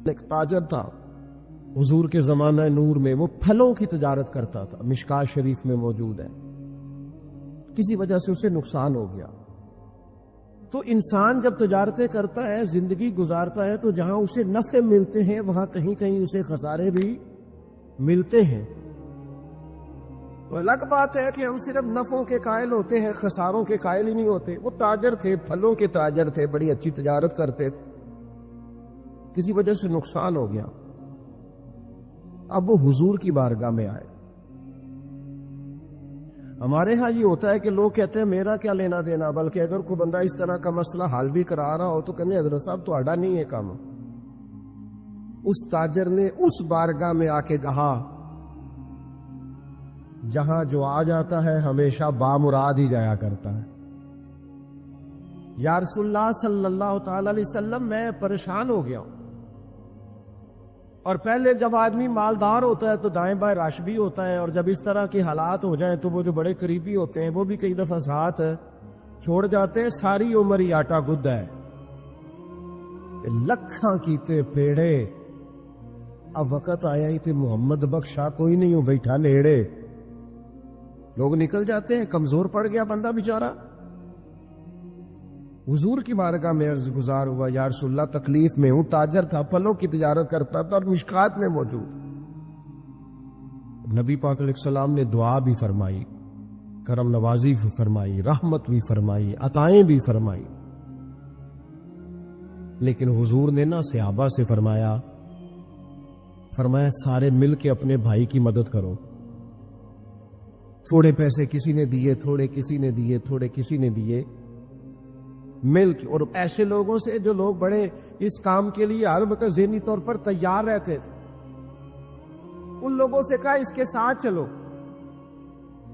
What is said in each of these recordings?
ایک تاجر تھا حضور کے زمانہ نور میں، وہ پھلوں کی تجارت کرتا تھا، مشکات شریف میں موجود ہے۔ کسی وجہ سے اسے نقصان ہو گیا۔ تو انسان جب تجارتیں کرتا ہے، زندگی گزارتا ہے، تو جہاں اسے نفع ملتے ہیں وہاں کہیں کہیں اسے خسارے بھی ملتے ہیں۔ تو الگ بات ہے کہ ہم صرف نفعوں کے قائل ہوتے ہیں، خساروں کے قائل ہی نہیں ہوتے۔ وہ تاجر تھے، پھلوں کے تاجر تھے، بڑی اچھی تجارت کرتے تھے، کسی وجہ سے نقصان ہو گیا۔ اب وہ حضور کی بارگاہ میں آئے۔ ہمارے ہاں یہ ہوتا ہے کہ لوگ کہتے ہیں میرا کیا لینا دینا، بلکہ اگر کوئی بندہ اس طرح کا مسئلہ حل بھی کرا رہا ہو تو کہنے حضرت صاحب تو اڈا نہیں ہے کام۔ اس تاجر نے اس بارگاہ میں آ کے کہا جہاں جو آ جاتا ہے ہمیشہ بامراد ہی جایا کرتا ہے۔ یا رسول اللہ صلی اللہ تعالی علیہ وسلم، میں پریشان ہو گیا ہوں۔ اور پہلے جب آدمی مالدار ہوتا ہے تو دائیں بائیں رش بھی ہوتا ہے، اور جب اس طرح کے حالات ہو جائیں تو وہ جو بڑے قریبی ہوتے ہیں وہ بھی کئی دفعہ ساتھ چھوڑ جاتے ہیں۔ ساری عمر ہی آٹا گدھا ہے، لکھاں کیتے پیڑے، اب وقت آیا ہی تے محمد بخشا کوئی نہیں ہو بیٹھا نیڑے۔ لوگ نکل جاتے ہیں، کمزور پڑ گیا بندہ بیچارہ۔ حضور کی بارگاہ میں عرض گزار ہوا، یا رسول اللہ تکلیف میں ہوں، تاجر تھا، پھلوں کی تجارت کرتا تھا اور مشکات میں موجود۔ نبی پاک علیہ السلام نے دعا بھی فرمائی، کرم نوازی بھی فرمائی، رحمت بھی فرمائی، عطائیں بھی فرمائی، لیکن حضور نے نا صحابہ سے فرمایا سارے مل کے اپنے بھائی کی مدد کرو۔ تھوڑے پیسے کسی نے دیے، تھوڑے کسی نے دیے، تھوڑے کسی نے دیے، مل کے۔ اور ایسے لوگوں سے جو لوگ بڑے اس کام کے لیے ہر وقت ذہنی طور پر تیار رہتے تھے، ان لوگوں سے کہا اس کے ساتھ چلو،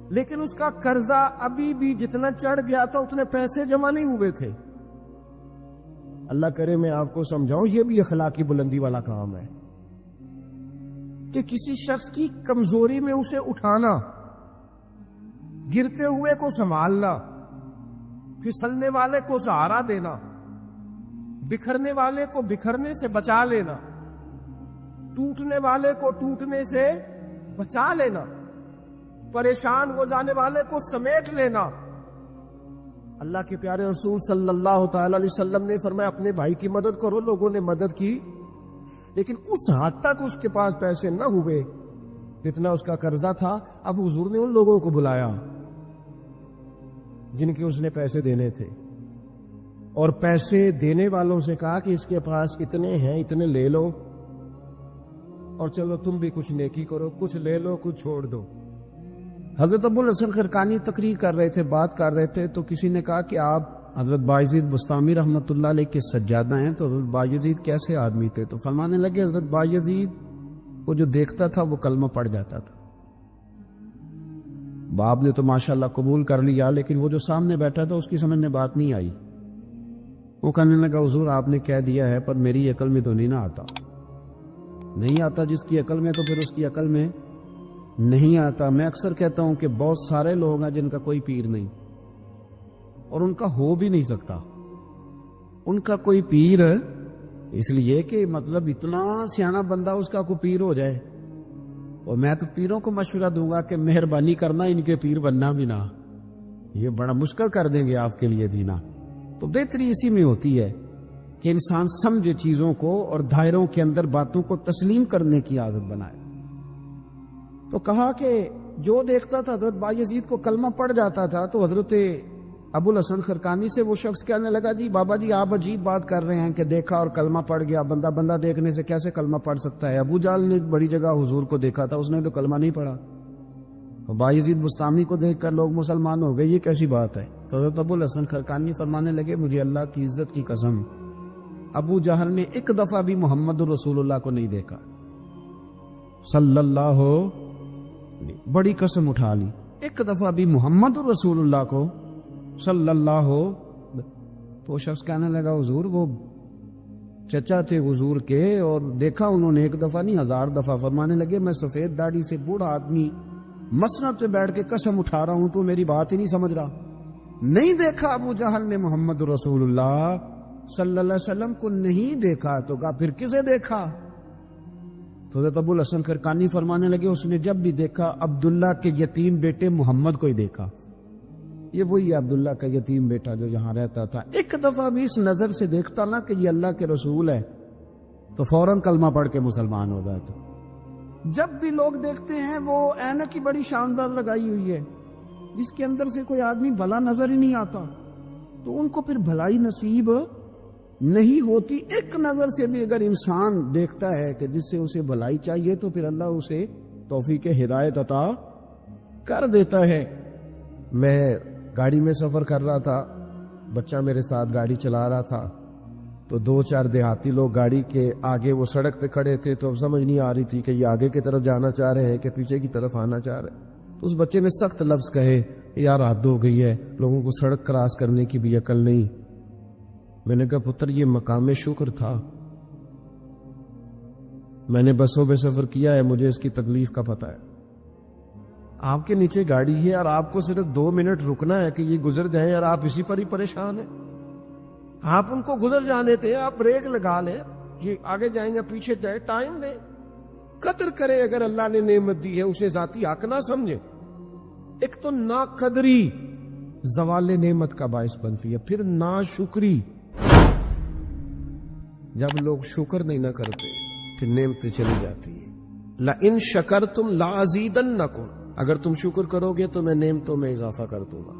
لیکن اس کا قرضہ ابھی بھی جتنا چڑھ گیا تھا اتنے پیسے جمع نہیں ہوئے تھے۔ اللہ کرے میں آپ کو سمجھاؤں، یہ بھی اخلاقی بلندی والا کام ہے کہ کسی شخص کی کمزوری میں اسے اٹھانا، گرتے ہوئے کو سنبھالنا، پھسلنے والے کو سہارا دینا، بکھرنے والے کو بکھرنے سے بچا لینا، ٹوٹنے والے کو ٹوٹنے سے بچا لینا، پریشان ہو جانے والے کو سمیٹ لینا۔ اللہ کے پیارے رسول صلی اللہ تعالی علیہ وسلم نے فرمایا اپنے بھائی کی مدد کرو۔ لوگوں نے مدد کی، لیکن اس حد تک اس کے پاس پیسے نہ ہوئے جتنا اس کا قرضہ تھا۔ اب حضور نے ان لوگوں کو بلایا جن کے اس نے پیسے دینے تھے، اور پیسے دینے والوں سے کہا کہ اس کے پاس اتنے ہیں، اتنے لے لو، اور چلو تم بھی کچھ نیکی کرو، کچھ لے لو کچھ چھوڑ دو۔ حضرت ابو الحسن خرقانی تقریر کر رہے تھے، بات کر رہے تھے، تو کسی نے کہا کہ آپ حضرت بایزید بستامی رحمۃ اللہ علیہ کے سجادہ ہیں، تو حضرت بایزید کیسے آدمی تھے؟ تو فرمانے لگے حضرت بایزید کو جو دیکھتا تھا وہ کلمہ پڑھ جاتا تھا۔ باپ نے تو ماشاءاللہ قبول کر لیا، لیکن وہ جو سامنے بیٹھا تھا اس کی سمجھ میں بات نہیں آئی۔ وہ کہنے لگا حضور آپ نے کہہ دیا ہے پر میری عقل میں تو نہیں نہ آتا۔ نہیں آتا جس کی عقل میں، تو پھر اس کی عقل میں نہیں آتا۔ میں اکثر کہتا ہوں کہ بہت سارے لوگ ہیں جن کا کوئی پیر نہیں، اور ان کا ہو بھی نہیں سکتا۔ ان کا کوئی پیر اس لیے کہ مطلب اتنا سیانا بندہ اس کا کوئی پیر ہو جائے۔ اور میں تو پیروں کو مشورہ دوں گا کہ مہربانی کرنا ان کے پیر بننا بھی نہ، یہ بڑا مشکل کر دیں گے آپ کے لیے جینا۔ تو بہتری اسی میں ہوتی ہے کہ انسان سمجھے چیزوں کو اور دائروں کے اندر باتوں کو تسلیم کرنے کی عادت بنائے۔ تو کہا کہ جو دیکھتا تھا حضرت بایزید کو کلمہ پڑھ جاتا تھا، تو حضرت ابو الحسن خرقانی سے وہ شخص کہنے لگا جی بابا جی آپ عجیب بات کر رہے ہیں کہ دیکھا اور کلمہ پڑھ گیا، بندہ دیکھنے سے کیسے کلمہ پڑھ سکتا ہے؟ ابو جہل نے بڑی جگہ حضور کو دیکھا تھا، اس نے تو کلمہ نہیں پڑھا، اور بایزید بستامی کو دیکھ کر لوگ مسلمان ہو گئے، یہ کیسی بات ہے؟ تو حضرت ابو الحسن خرقانی فرمانے لگے مجھے اللہ کی عزت کی قسم، ابو جہل نے ایک دفعہ بھی محمد رسول اللہ کو نہیں دیکھا صلی اللہ، بڑی قسم اٹھا لی، ایک دفعہ بھی محمد رسول اللہ کو صلی اللہ ہو۔ تو شخص کہنے لگا حضور وہ چچا تھے حضور کے، اور دیکھا انہوں نے ایک دفعہ نہیں 1000 دفعہ۔ فرمانے لگے میں سفید داڑھی سے بوڑھا آدمی مسند پہ بیٹھ کے قسم اٹھا رہا ہوں، تو میری بات ہی نہیں سمجھ رہا۔ نہیں دیکھا ابو جہل نے محمد رسول اللہ صلی اللہ علیہ وسلم کو، نہیں دیکھا، تو کہا پھر کسے دیکھا؟ تو حضرت ابو الحسن کرکانی فرمانے لگے اس نے جب بھی دیکھا عبداللہ کے یتیم بیٹے محمد کو ہی دیکھا، یہ وہی عبداللہ کا یتیم بیٹا جو یہاں رہتا تھا، ایک دفعہ بھی اس نظر سے دیکھتا نا کہ یہ اللہ کے رسول ہے تو فوراً کلمہ پڑھ کے مسلمان ہو جاتا۔ جب بھی لوگ دیکھتے ہیں وہ اینک کی بڑی شاندار لگائی ہوئی ہے جس کے اندر سے کوئی آدمی بھلا نظر ہی نہیں آتا، تو ان کو پھر بھلائی نصیب نہیں ہوتی۔ ایک نظر سے بھی اگر انسان دیکھتا ہے کہ جس سے اسے بھلائی چاہیے تو پھر اللہ اسے توفیق ہدایت عطا کر دیتا ہے۔ میں گاڑی میں سفر کر رہا تھا، بچہ میرے ساتھ گاڑی چلا رہا تھا، تو 2-4 دیہاتی لوگ گاڑی کے آگے وہ سڑک پہ کھڑے تھے، تو اب سمجھ نہیں آ رہی تھی کہ یہ آگے کی طرف جانا چاہ رہے ہیں کہ پیچھے کی طرف آنا چاہ رہے ہیں۔ تو اس بچے نے سخت لفظ کہے، یار حد ہو گئی ہے، لوگوں کو سڑک کراس کرنے کی بھی عقل نہیں۔ میں نے کہا پتر یہ مقام شکر تھا، میں نے بسوں پہ سفر کیا ہے، مجھے اس کی تکلیف کا پتہ ہے۔ آپ کے نیچے گاڑی ہے اور آپ کو صرف 2 منٹ رکنا ہے کہ یہ گزر جائیں اور آپ اسی پر ہی پریشان ہیں۔ آپ ان کو گزر جانے تھے، آپ بریک لگا لیں، یہ آگے جائیں یا پیچھے جائیں، ٹائم دیں، قدر کریں۔ اگر اللہ نے نعمت دی ہے اسے ذاتی حق نہ سمجھے۔ ایک تو ناقدری زوال نعمت کا باعث بنتی ہے، پھر ناشکری، جب لوگ شکر نہیں نہ کرتے پھر نعمتیں چلی جاتی ہیں۔ لَإِن شَكَرْتُمْ لَأَزِيدَنَّكُمْ، اگر تم شکر کرو گے تو میں نعمتوں میں اضافہ کر دوں گا۔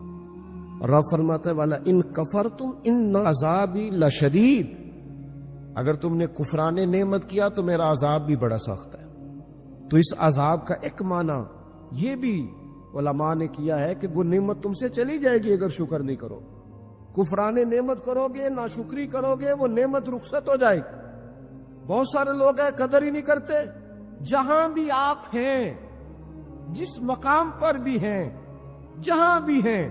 اور رب فرماتا ہے وَلَئِن كَفَرْتُمْ إِنَّ عَذَابِي لَشَدِيدٌ، اگر تم نے کفران نعمت کیا تو میرا عذاب بھی بڑا سخت ہے۔ تو اس عذاب کا ایک معنی یہ بھی علماء نے کیا ہے کہ وہ نعمت تم سے چلی جائے گی اگر شکر نہیں کرو۔ کفران نعمت کرو گے، ناشکری کرو گے، وہ نعمت رخصت ہو جائے گی۔ بہت سارے لوگ ہیں قدر ہی نہیں کرتے۔ جہاں بھی آپ ہیں، جس مقام پر بھی ہیں، جہاں بھی ہیں،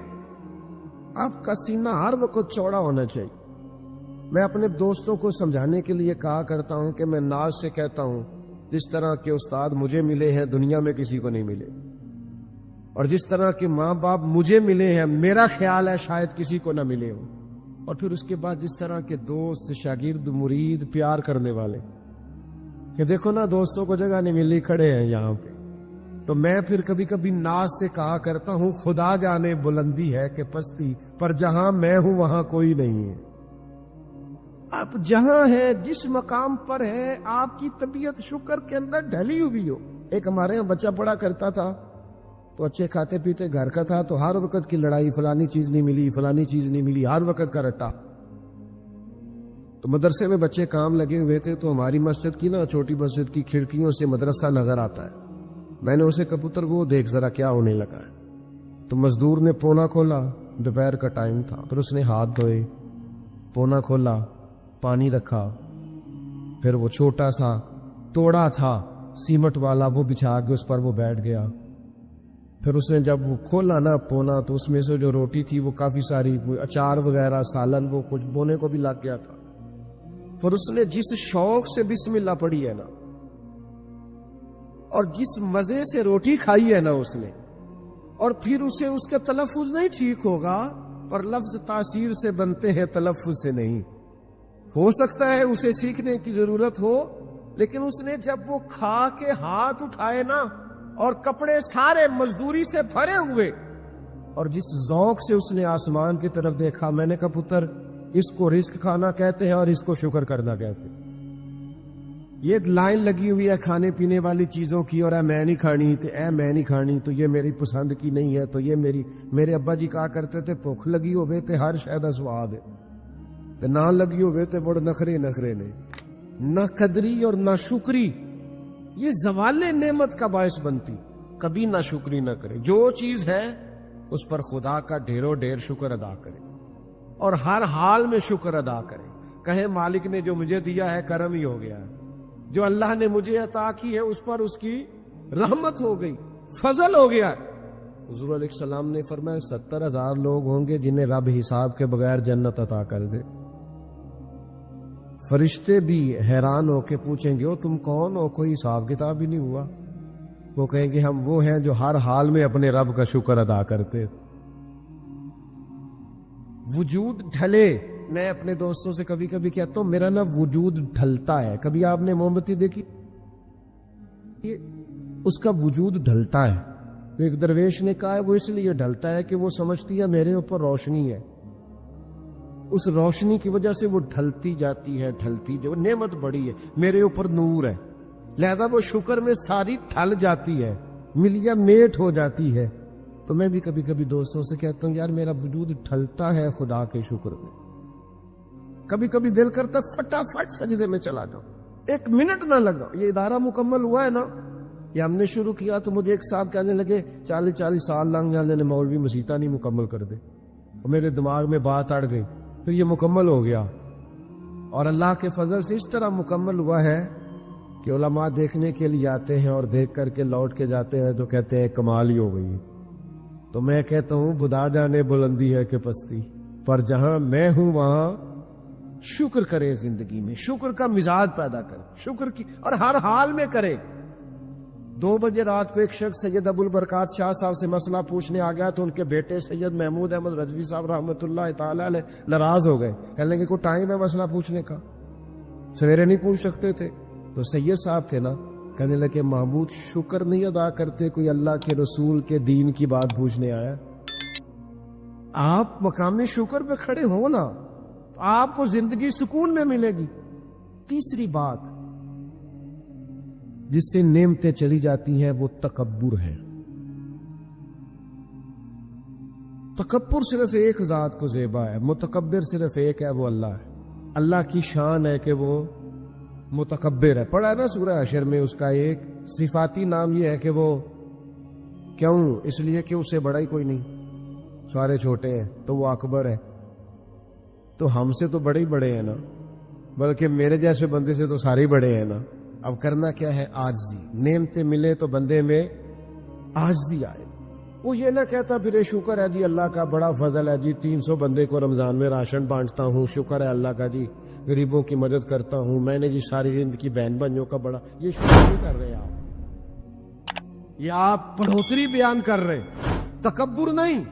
آپ کا سینہ ہر وقت چوڑا ہونا چاہیے۔ میں اپنے دوستوں کو سمجھانے کے لیے کہا کرتا ہوں کہ میں ناز سے کہتا ہوں جس طرح کے استاد مجھے ملے ہیں دنیا میں کسی کو نہیں ملے، اور جس طرح کے ماں باپ مجھے ملے ہیں میرا خیال ہے شاید کسی کو نہ ملے ہوں، اور پھر اس کے بعد جس طرح کے دوست، شاگرد، مرید، پیار کرنے والے، کہ دیکھو نا دوستوں کو جگہ نہیں ملی، کھڑے ہیں یہاں پہ۔ تو میں پھر کبھی کبھی ناز سے کہا کرتا ہوں خدا جانے بلندی ہے کہ پستی، پر جہاں میں ہوں وہاں کوئی نہیں ہے۔ آپ جہاں ہیں، جس مقام پر ہیں، آپ کی طبیعت شکر کے اندر ڈھلی ہوئی ہو۔ ایک ہمارے یہاں بچہ پڑھا کرتا تھا تو اچھے کھاتے پیتے گھر کا تھا، تو ہر وقت کی لڑائی، فلانی چیز نہیں ملی، فلانی چیز نہیں ملی، ہر وقت کا رٹا۔ تو مدرسے میں بچے کام لگے ہوئے تھے، تو ہماری مسجد کی نا چھوٹی مسجد کی کھڑکیوں سے مدرسہ نظر آتا ہے۔ میں نے اسے کہا پتر وہ دیکھ ذرا کیا ہونے لگا ہے۔ تو مزدور نے پونا کھولا، دوپہر کا ٹائم تھا، پھر اس نے ہاتھ دھوئے، پونا کھولا، پانی رکھا، پھر وہ چھوٹا سا توڑا تھا سیمٹ والا وہ بچھا کے اس پر وہ بیٹھ گیا۔ پھر اس نے جب وہ کھولا نا پونا تو اس میں سے جو روٹی تھی وہ کافی ساری، اچار وغیرہ، سالن، وہ کچھ بونے کو بھی لگ گیا تھا۔ پھر اس نے جس شوق سے بسم اللہ پڑھی ہے نا، اور جس مزے سے روٹی کھائی ہے نا اس نے، اور پھر اسے اس کا تلفظ نہیں ٹھیک ہوگا، پر لفظ تاثیر سے بنتے ہیں، تلفظ سے نہیں۔ ہو سکتا ہے اسے سیکھنے کی ضرورت ہو، لیکن اس نے جب وہ کھا کے ہاتھ اٹھائے نا اور کپڑے سارے مزدوری سے بھرے ہوئے، اور جس ذوق سے اس نے آسمان کی طرف دیکھا، میں نے کہا پتر اس کو رزق کھانا کہتے ہیں اور اس کو شکر کرنا کہتے ہیں۔ یہ لائن لگی ہوئی ہے کھانے پینے والی چیزوں کی، اور اے میں نہیں کھانی، تو اے میں نہیں کھانی، تو یہ میری پسند کی نہیں ہے، تو یہ میرے ابا جی کہا کرتے تھے بھوک لگی ہوئے تے ہر شے دا سواد ہے، تے نہ لگی ہوئے تے بڑے نخرے نے۔ نہ قدری اور نہ شکری یہ زوال نعمت کا باعث بنتی۔ کبھی نہ شکری نہ کرے، جو چیز ہے اس پر خدا کا ڈھیروں ڈھیر شکر ادا کرے، اور ہر حال میں شکر ادا کرے۔ کہے مالک نے جو مجھے دیا ہے کرم ہی ہو گیا ہے، جو اللہ نے مجھے عطا کی ہے اس پر اس کی رحمت ہو گئی، فضل ہو گیا۔ حضور علیہ السلام نے فرمایا 70,000 لوگ ہوں گے جنہیں رب حساب کے بغیر جنت عطا کر دے۔ فرشتے بھی حیران ہو کے پوچھیں گے تم کون ہو، کوئی حساب کتاب ہی نہیں ہوا؟ وہ کہیں گے ہم وہ ہیں جو ہر حال میں اپنے رب کا شکر ادا کرتے۔ وجود ڈھلے، میں اپنے دوستوں سے کبھی کبھی کہتا ہوں میرا نا وجود ڈھلتا ہے۔ کبھی آپ نے موم بتی دیکھی؟ اس کا وجود ڈھلتا ہے. ایک درویش نے کہا ہے وہ اس لیے ڈھلتا ہے کہ وہ سمجھتی ہے میرے اوپر روشنی ہے، اس روشنی کی وجہ سے وہ ڈھلتی جاتی ہے، وہ نعمت بڑی ہے، میرے اوپر نور ہے، لہذا وہ شکر میں ساری ڈھل جاتی ہے، ملیا میٹ ہو جاتی ہے. تو میں بھی کبھی کبھی دوستوں سے کہتا ہوں یار میرا وجود ڈھلتا ہے خدا کے شکر میں. کبھی کبھی دل کرتا فٹافٹ سجدے میں چلا جاؤں، ایک منٹ نہ لگا. یہ ادارہ مکمل ہوا ہے نا، یہ ہم نے شروع کیا تو مجھے ایک صاحب کہنے لگے 40 سال لگ جانے نے مولوی مسیطہ نہیں مکمل کر دے. اور میرے دماغ میں بات اڑ گئی، پھر یہ مکمل ہو گیا. اور اللہ کے فضل سے اس طرح مکمل ہوا ہے کہ علماء دیکھنے کے لیے آتے ہیں اور دیکھ کر کے لوٹ کے جاتے ہیں تو کہتے ہیں کمال ہی ہو گئی. تو میں کہتا ہوں خدا جانے بلندی ہے کہ پستی، پر جہاں میں ہوں وہاں شکر کرے، زندگی میں شکر کا مزاج پیدا کرے، شکر کی، اور ہر حال میں کرے. 2 بجے رات کو ایک شخص سید ابو البرکات شاہ صاحب سے مسئلہ پوچھنے آ گیا تو ان کے بیٹے سید محمود احمد رضوی صاحب رحمۃ اللہ تعالی علیہ ناراض ہو گئے، کہنے لگے کوئی ٹائم ہے مسئلہ پوچھنے کا، سویرے نہیں پوچھ سکتے تھے؟ تو سید صاحب تھے نا، کہنے لگے محبوب شکر نہیں ادا کرتے، کوئی اللہ کے رسول کے دین کی بات پوچھنے آیا. آپ مقام شکر پہ کھڑے ہو نا تو آپ کو زندگی سکون میں ملے گی. تیسری بات جس سے نعمتیں چلی جاتی ہیں وہ تکبر ہے. تکبر صرف ایک ذات کو زیبا ہے، متکبر صرف ایک ہے، وہ اللہ ہے. اللہ کی شان ہے کہ وہ متکبر ہے. پڑھا ہے نا سورہ حشر میں، اس کا ایک صفاتی نام یہ ہے کہ وہ کیوں، اس لیے کہ اس سے بڑا ہی کوئی نہیں، سارے چھوٹے ہیں تو وہ اکبر ہے. تو ہم سے تو بڑے ہی بڑے ہیں نا، بلکہ میرے جیسے بندے سے تو سارے ہی بڑے ہیں نا. اب کرنا کیا ہے؟ عاجزی. نعمتیں ملے تو بندے میں عاجزی آئے. وہ یہ نہ کہتا پھر شکر ہے جی اللہ کا بڑا فضل ہے جی 300 بندے کو رمضان میں راشن بانٹتا ہوں، شکر ہے اللہ کا جی غریبوں کی مدد کرتا ہوں، میں نے جی ساری زندگی بہن بھائیوں کا بڑا. یہ شکر نہیں کر رہے آپ، یہ آپ بڑھوتری بیان کر رہے، تکبر نہیں.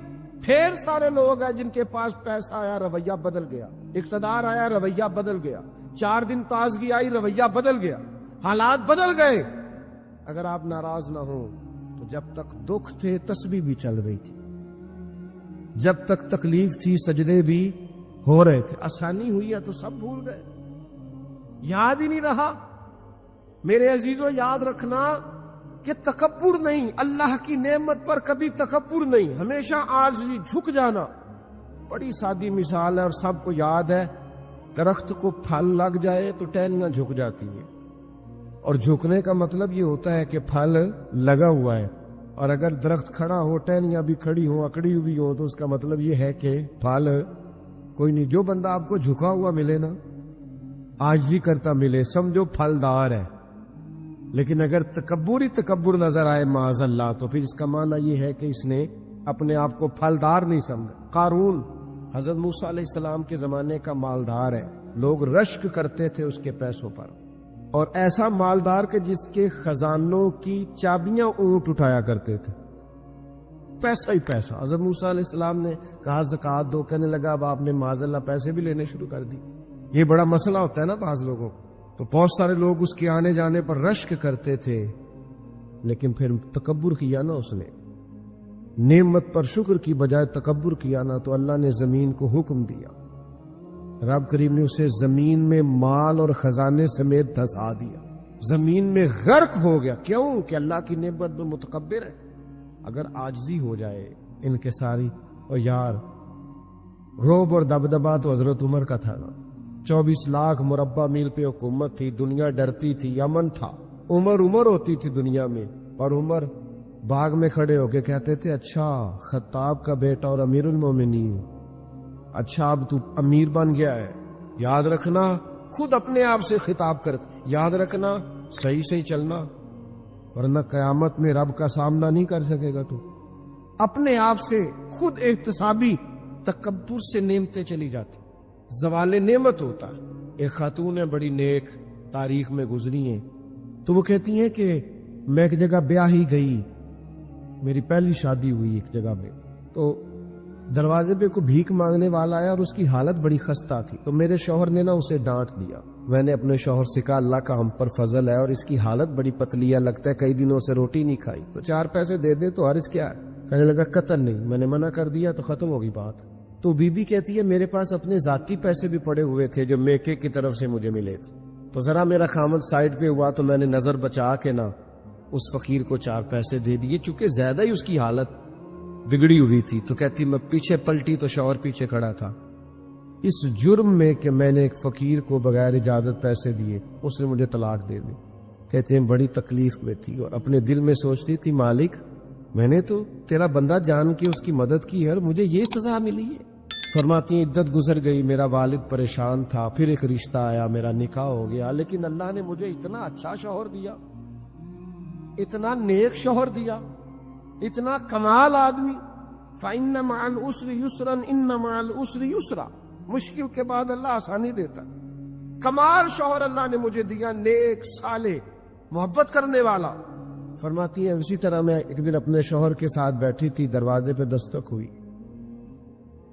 پھر سارے لوگ ہیں جن کے پاس پیسہ آیا رویہ بدل گیا، اقتدار آیا رویہ بدل گیا، 4 دن تازگی آئی رویہ بدل گیا، حالات بدل گئے. اگر آپ ناراض نہ ہوں تو جب تک دکھ تھے تسبیح بھی چل رہی تھی، جب تک تکلیف تھی سجدے بھی ہو رہے تھے. آسانی ہوئی ہے تو سب بھول گئے، یاد ہی نہیں رہا. میرے عزیزوں یاد رکھنا کہ تکبر نہیں، اللہ کی نعمت پر کبھی تکبر نہیں، ہمیشہ عاجزی، جھک جانا. بڑی سادی مثال ہے اور سب کو یاد ہے. درخت کو پھل لگ جائے تو ٹہنیاں جھک جاتی ہیں، اور جھکنے کا مطلب یہ ہوتا ہے کہ پھل لگا ہوا ہے. اور اگر درخت کھڑا ہو، ٹہنیاں بھی کھڑی ہوں، اکڑی ہوئی ہوں، تو اس کا مطلب یہ ہے کہ پھل کوئی نہیں. جو بندہ آپ کو جھکا ہوا ملے نا، عاجزی کرتا ملے، سمجھو پھلدار ہے. لیکن اگر تکبر نظر آئے معاذ اللہ، تو پھر اس کا معنی یہ ہے کہ اس نے اپنے آپ کو پھلدار نہیں سمجھا. قارون حضرت موسیٰ علیہ السلام کے زمانے کا مالدار ہے، لوگ رشک کرتے تھے اس کے پیسوں پر، اور ایسا مالدار کہ جس کے خزانوں کی چابیاں اونٹ اٹھایا کرتے تھے. پیسہ ہی پیسہ. حضرت موسیٰ علیہ السلام نے کہا زکوٰۃ دو، کہنے لگا اب آپ نے معاذ اللہ پیسے بھی لینے شروع کر دی. یہ بڑا مسئلہ ہوتا ہے نا بعض لوگوں کو. تو بہت سارے لوگ اس کے آنے جانے پر رشک کرتے تھے، لیکن پھر تکبر کیا نا اس نے، نعمت پر شکر کی بجائے تکبر کیا نا، تو اللہ نے زمین کو حکم دیا، رب کریم نے اسے زمین میں مال اور خزانے سمیت دھسا دیا، زمین میں غرق ہو گیا. کیوں؟ کہ اللہ کی نعمت میں متکبر ہے. اگر عاجزی ہو جائے ان کے ساری، اور یار روب اور دبدبا تو حضرت عمر کا تھا نا. 24 لاکھ مربع میل پہ حکومت تھی، دنیا ڈرتی تھی، امن تھا. عمر ہوتی تھی دنیا میں، اور عمر باغ میں کھڑے ہو کے کہتے تھے اچھا خطاب کا بیٹا اور امیر المومنین، اچھا اب تو امیر بن گیا ہے. یاد رکھنا، خود اپنے آپ سے خطاب کرتے، یاد رکھنا صحیح چلنا، ورنہ قیامت میں رب کا سامنا نہیں کر سکے گا. تو اپنے آپ سے خود احتسابی. تکبر سے نعمتیں چلی جاتی، زوال نعمت ہوتا ہے. ایک خاتون ہے بڑی نیک، تاریخ میں گزری ہیں، تو وہ کہتی ہیں کہ میں ایک جگہ بیاہ ہی گئی، میری پہلی شادی ہوئی ایک جگہ میں، تو دروازے پہ کوئی بھیک مانگنے والا آیا اور اس کی حالت بڑی خستہ تھی. تو میرے شوہر نے نا اسے ڈانٹ دیا. میں نے اپنے شوہر سے کہا اللہ کا ہم پر فضل ہے اور اس کی حالت بڑی پتلی ہے، لگتا ہے کئی دنوں سے روٹی نہیں کھائی، تو 4 پیسے دے دے تو عرض کیا ہے؟ کہنے لگا قطن نہیں، میں نے منع کر دیا تو ختم ہوگی بات۔ تو بی بی کہتی ہے میرے پاس اپنے ذاتی پیسے بھی پڑے ہوئے تھے جو میکے کی طرف سے مجھے ملے تھے، تو ذرا میرا خامد سائڈ پہ ہوا تو میں نے نظر بچا کے نا اس فقیر کو 4 پیسے دے دیے، چونکہ زیادہ ہی اس کی حالت بگڑی ہوئی تھی۔ تو کہتی میں پیچھے پلٹی تو شوہر پیچھے کھڑا تھا، اس جرم میں کہ میں نے ایک فقیر کو بغیر اجازت پیسے دیے اس نے مجھے طلاق دے دی۔ کہتے ہیں بڑی تکلیف میں تھی اور اپنے دل میں سوچتی تھی مالک میں نے تو تیرا بندہ جان کے اس کی مدد کی ہے اور مجھے یہ سزا ملی ہے۔ فرماتی ہیں عدت گزر گئی، میرا والد پریشان تھا، پھر ایک رشتہ آیا، میرا نکاح ہو گیا، لیکن اللہ نے مجھے اتنا اچھا شوہر دیا، اتنا نیک شوہر دیا، اتنا کمال آدمی۔ فَإِنَّ مَعَ الْعُسْرِ يُسْرًا إِنَّ مَعَ الْعُسْرِ يُسْرًا، مشکل کے بعد اللہ آسانی دیتا۔ کمال شوہر اللہ نے مجھے دیا، نیک، صالح، محبت کرنے والا۔ فرماتی ہیں اسی طرح میں ایک دن اپنے شوہر کے ساتھ بیٹھی تھی، دروازے پہ دستک ہوئی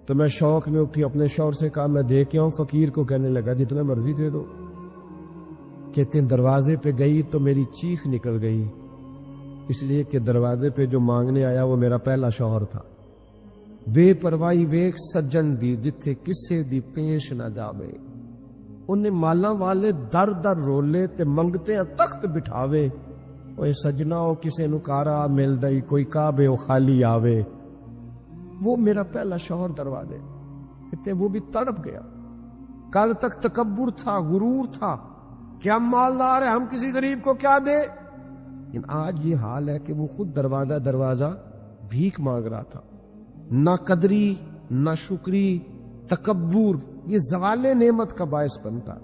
تو میں شوق میں اٹھی، اپنے شوہر سے کہا میں دے کے آؤں فقیر کو؟ کہنے لگا جتنا مرضی دے دو۔ کہتے ہیں دروازے پہ گئی تو میری چیخ نکل گئی، اس لیے کہ دروازے پہ جو مانگنے آیا وہ میرا پہلا شوہر تھا۔ بے پرواہی ویک سجن دی جتھے کسے دی پیش نہ جاوے، انہیں مالاں والے در در رولے تے منگتے تخت بٹھاوے، اوے سجناؤ کسے نو کارا مل دئی، کوئی کعبے او خالی آوے۔ وہ میرا پہلا شوہر دروازے، کہتے وہ بھی تڑپ گیا۔ کل تک تکبر تھا، غرور تھا کہ ہم مالدار ہیں، ہم کسی غریب کو کیا دیں، لیکن آج یہ حال ہے کہ وہ خود دروازہ بھیک مانگ رہا تھا۔ نہ قدری، نہ شکری، تکبر یہ زوال نعمت کا باعث بنتا،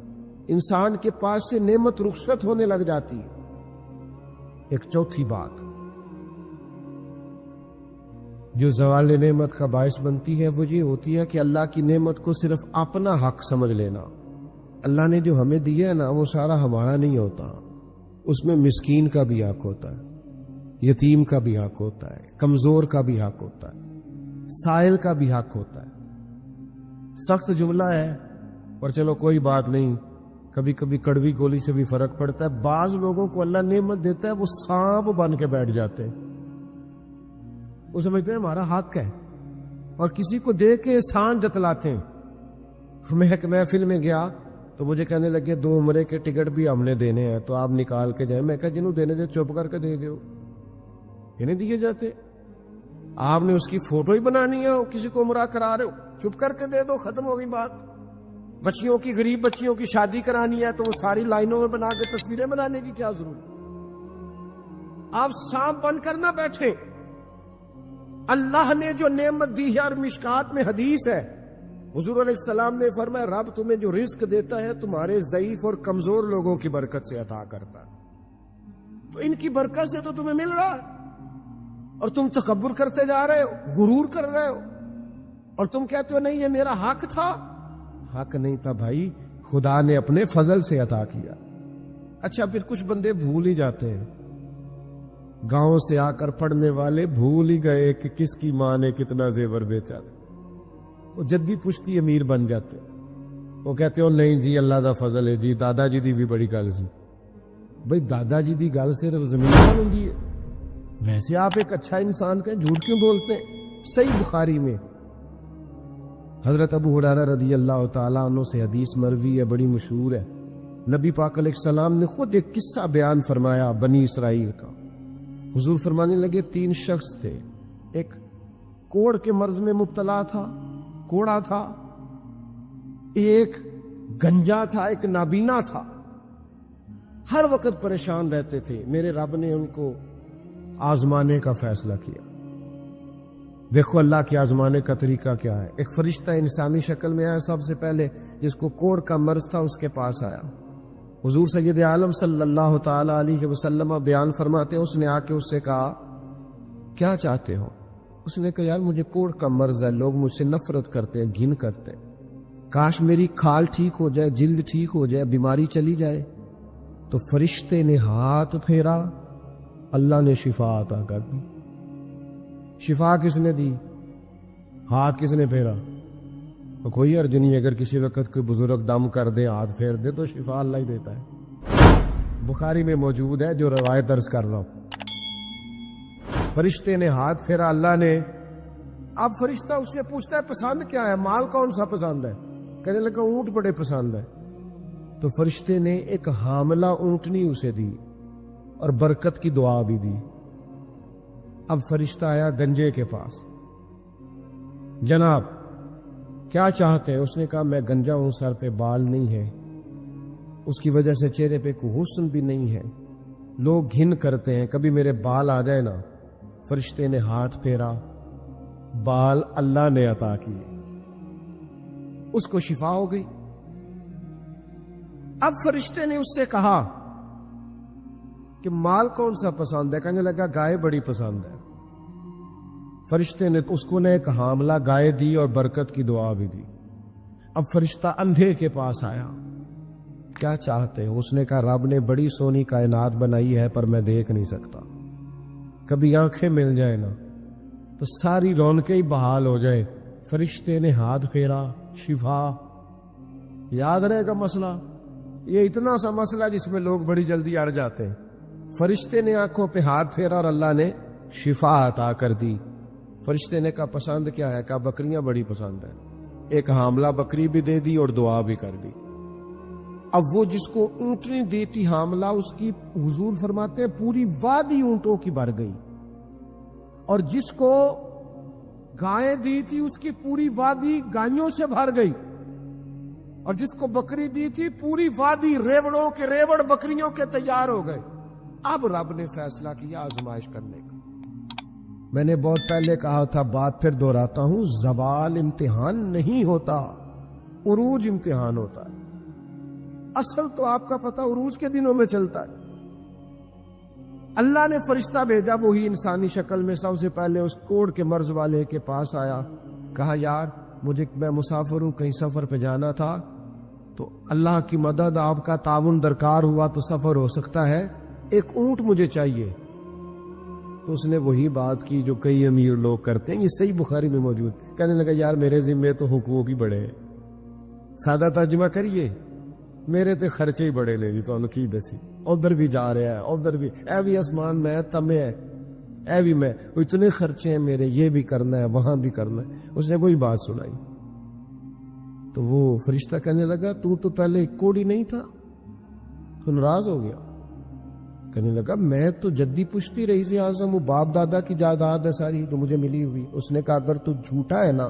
انسان کے پاس سے نعمت رخصت ہونے لگ جاتی ہے۔ ایک چوتھی بات جو زوال نعمت کا باعث بنتی ہے وہ یہ ہوتی ہے کہ اللہ کی نعمت کو صرف اپنا حق سمجھ لینا۔ اللہ نے جو ہمیں دیا ہے نا وہ سارا ہمارا نہیں ہوتا، اس میں مسکین کا بھی حق ہوتا ہے، یتیم کا بھی حق ہوتا ہے، کمزور کا بھی حق ہوتا ہے، سائل کا بھی حق ہوتا ہے۔ سخت جملہ ہے اور چلو کوئی بات نہیں، کبھی کبھی کڑوی گولی سے بھی فرق پڑتا ہے۔ بعض لوگوں کو اللہ نعمت دیتا ہے وہ سانپ بن کے بیٹھ جاتے ہیں، وہ سمجھتے ہیں ہمارا حق ہے اور کسی کو دے کے احسان جتلاتے ہیں۔ میں ایک محفل میں گیا تو مجھے کہنے لگے 2 عمرے کے ٹکٹ بھی ہم نے دینے ہیں تو آپ نکال کے جائیں۔ میں کہا جنہوں دینے دے چپ کر کے دے دیو، یہ نہیں دیے جاتے۔ آپ نے اس کی فوٹو ہی بنانی ہے، کسی کو عمرہ کرا رہے ہو چپ کر کے دے دو، ختم ہوگی بات۔ بچیوں کی، غریب بچیوں کی شادی کرانی ہے تو وہ ساری لائنوں میں بنا کے تصویریں بنانے کی کیا ضرورت؟ آپ سانپ بن کر نہ بیٹھیں۔ اللہ نے جو نعمت دی ہے، اور مشکات میں حدیث ہے حضور علیہ السلام نے فرمایا رب تمہیں جو رزق دیتا ہے تمہارے ضعیف اور کمزور لوگوں کی برکت سے عطا کرتا ہے، تو ان کی برکت سے تو تمہیں مل رہا ہے اور تم تکبر کرتے جا رہے ہو، غرور کر رہے ہو، اور تم کہتے ہو نہیں یہ میرا حق تھا۔ حق نہیں تھا بھائی، خدا نے اپنے فضل سے عطا کیا۔ اچھا پھر کچھ بندے بھول ہی جاتے ہیں، گاؤں سے آ کر پڑھنے والے بھول ہی گئے کہ کس کی ماں نے کتنا زیور بیچا تھا۔ وہ جدی پشتی امیر بن جاتے، وہ کہتے ہو نہیں جی اللہ دا فضل ہے جی، دادا جی دی بھی بڑی گل سی۔ بھئی دادا جی دی گل صرف زمین ہوں گی ہے، ویسے آپ ایک اچھا انسان کہیں، جھوٹ کیوں بولتے ہیں؟ صحیح بخاری میں حضرت ابو ہریرہ رضی اللہ تعالیٰ عنہ سے حدیث مروی ہے، بڑی مشہور ہے۔ نبی پاک علیہ السلام نے خود ایک قصہ بیان فرمایا بنی اسرائیل کا۔ حضور فرمانے لگے 3 شخص تھے، ایک کوڑ کے مرض میں مبتلا تھا، کوڑا تھا، ایک گنجا تھا، ایک نابینا تھا، ہر وقت پریشان رہتے تھے۔ میرے رب نے ان کو آزمانے کا فیصلہ کیا۔ دیکھو اللہ کے آزمانے کا طریقہ کیا ہے۔ ایک فرشتہ انسانی شکل میں آیا سب سے پہلے، جس کو کوڑ کا مرض تھا، اس کے پاس آیا۔ حضور سید عالم صلی اللہ تعالی علیہ وسلم بیان فرماتے ہیں اس نے آ کے اس سے کہا کیا چاہتے ہو؟ اس نے کہا یار مجھے کوڑ کا مرض ہے، لوگ مجھ سے نفرت کرتے ہیں، گھن کرتے ہیں، کاش میری کھال ٹھیک ہو جائے، جلد ٹھیک ہو جائے، بیماری چلی جائے۔ تو فرشتے نے ہاتھ پھیرا، اللہ نے شفا عطا کر دی۔ شفا کس نے دی؟ ہاتھ کس نے پھیرا؟ کوئی حرج نہیں، اگر کسی وقت کوئی بزرگ دم کر دے، ہاتھ پھیر دے تو شفا اللہ ہی دیتا ہے۔ بخاری میں موجود ہے جو روایت عرض کر رہا ہوں۔ فرشتے نے ہاتھ پھیرا، اللہ نے، اب فرشتہ اس سے پوچھتا ہے پسند کیا ہے، مال کون سا پسند ہے؟ کہنے لگا اونٹ بڑے پسند ہے۔ تو فرشتے نے ایک حاملہ اونٹنی اسے دی اور برکت کی دعا بھی دی۔ اب فرشتہ آیا گنجے کے پاس، جناب کیا چاہتے ہیں؟ اس نے کہا میں گنجا ہوں، سر پہ بال نہیں ہے، اس کی وجہ سے چہرے پہ کوئی حسن بھی نہیں ہے، لوگ گھن کرتے ہیں، کبھی میرے بال آ جائے نا۔ فرشتے نے ہاتھ پھیرا، بال اللہ نے عطا کیے، اس کو شفا ہو گئی۔ اب فرشتے نے اس سے کہا کہ مال کون سا پسند ہے؟ کہنے لگا گائے بڑی پسند ہے۔ فرشتے نے اس کو ایک حاملہ گائے دی اور برکت کی دعا بھی دی۔ اب فرشتہ اندھے کے پاس آیا، کیا چاہتے ہیں؟ اس نے کہا رب نے بڑی سونی کائنات بنائی ہے پر میں دیکھ نہیں سکتا، کبھی آنکھیں مل جائے نا تو ساری رونقیں ہی بحال ہو جائے۔ فرشتے نے ہاتھ پھیرا، شفا۔ یاد رہے گا مسئلہ، یہ اتنا سا مسئلہ جس میں لوگ بڑی جلدی اڑ جاتے ہیں۔ فرشتے نے آنکھوں پہ ہاتھ پھیرا اور اللہ نے شفا عطا کر دی۔ فرشتے نے کہا پسند کیا ہے؟ کہا بکریاں بڑی پسند ہے۔ ایک حاملہ بکری بھی دے دی اور دعا بھی کر دی۔ اب وہ جس کو اونٹنی دی تھی حاملہ، اس کی حضور فرماتے ہیں پوری وادی اونٹوں کی بھر گئی، اور جس کو گائیں دی تھی اس کی پوری وادی گائیوں سے بھر گئی، اور جس کو بکری دی تھی پوری وادی ریوڑوں کے ریوڑ بکریوں کے تیار ہو گئے۔ اب رب نے فیصلہ کیا آزمائش کرنے کا۔ میں نے بہت پہلے کہا تھا، بات پھر دہراتا ہوں، زوال امتحان نہیں ہوتا، عروج امتحان ہوتا ہے۔ اصل تو آپ کا پتہ عروج کے دنوں میں چلتا ہے۔ اللہ نے فرشتہ بھیجا، وہی انسانی شکل میں سب سے پہلے اس کوڑ کے مرض والے کے پاس آیا، کہا یار میں مسافر ہوں، کہیں سفر پہ جانا تھا، تو اللہ کی مدد، آپ کا تعاون درکار ہوا تو سفر ہو سکتا ہے، ایک اونٹ مجھے چاہیے۔ تو اس نے وہی بات کی جو کئی امیر لوگ کرتے ہیں، یہ صحیح بخاری میں موجود۔ کہنے لگا یار میرے ذمے تو حقوق ہی بڑے ہیں، سادہ ترجمہ کریے، میرے تے خرچے ہی بڑے لے لی تو انہوں کی دسی، ادھر بھی جا رہا ہے، ادھر بھی، اے بھی آسمان میں تمے ہے، اے بھی میں، اتنے خرچے ہیں میرے، یہ بھی کرنا ہے، وہاں بھی کرنا ہے۔ اس نے کوئی بات سنائی تو وہ فرشتہ کہنے لگا تو پہلے ایک کوڑی نہیں تھا، تو ناراض ہو گیا۔ کہنے لگا میں تو جدی پشتی رئیس اعظم ہوں، باپ دادا کی جائیداد ہے ساری جو مجھے ملی ہوئی۔ اس نے کہا اگر تو جھوٹا ہے نا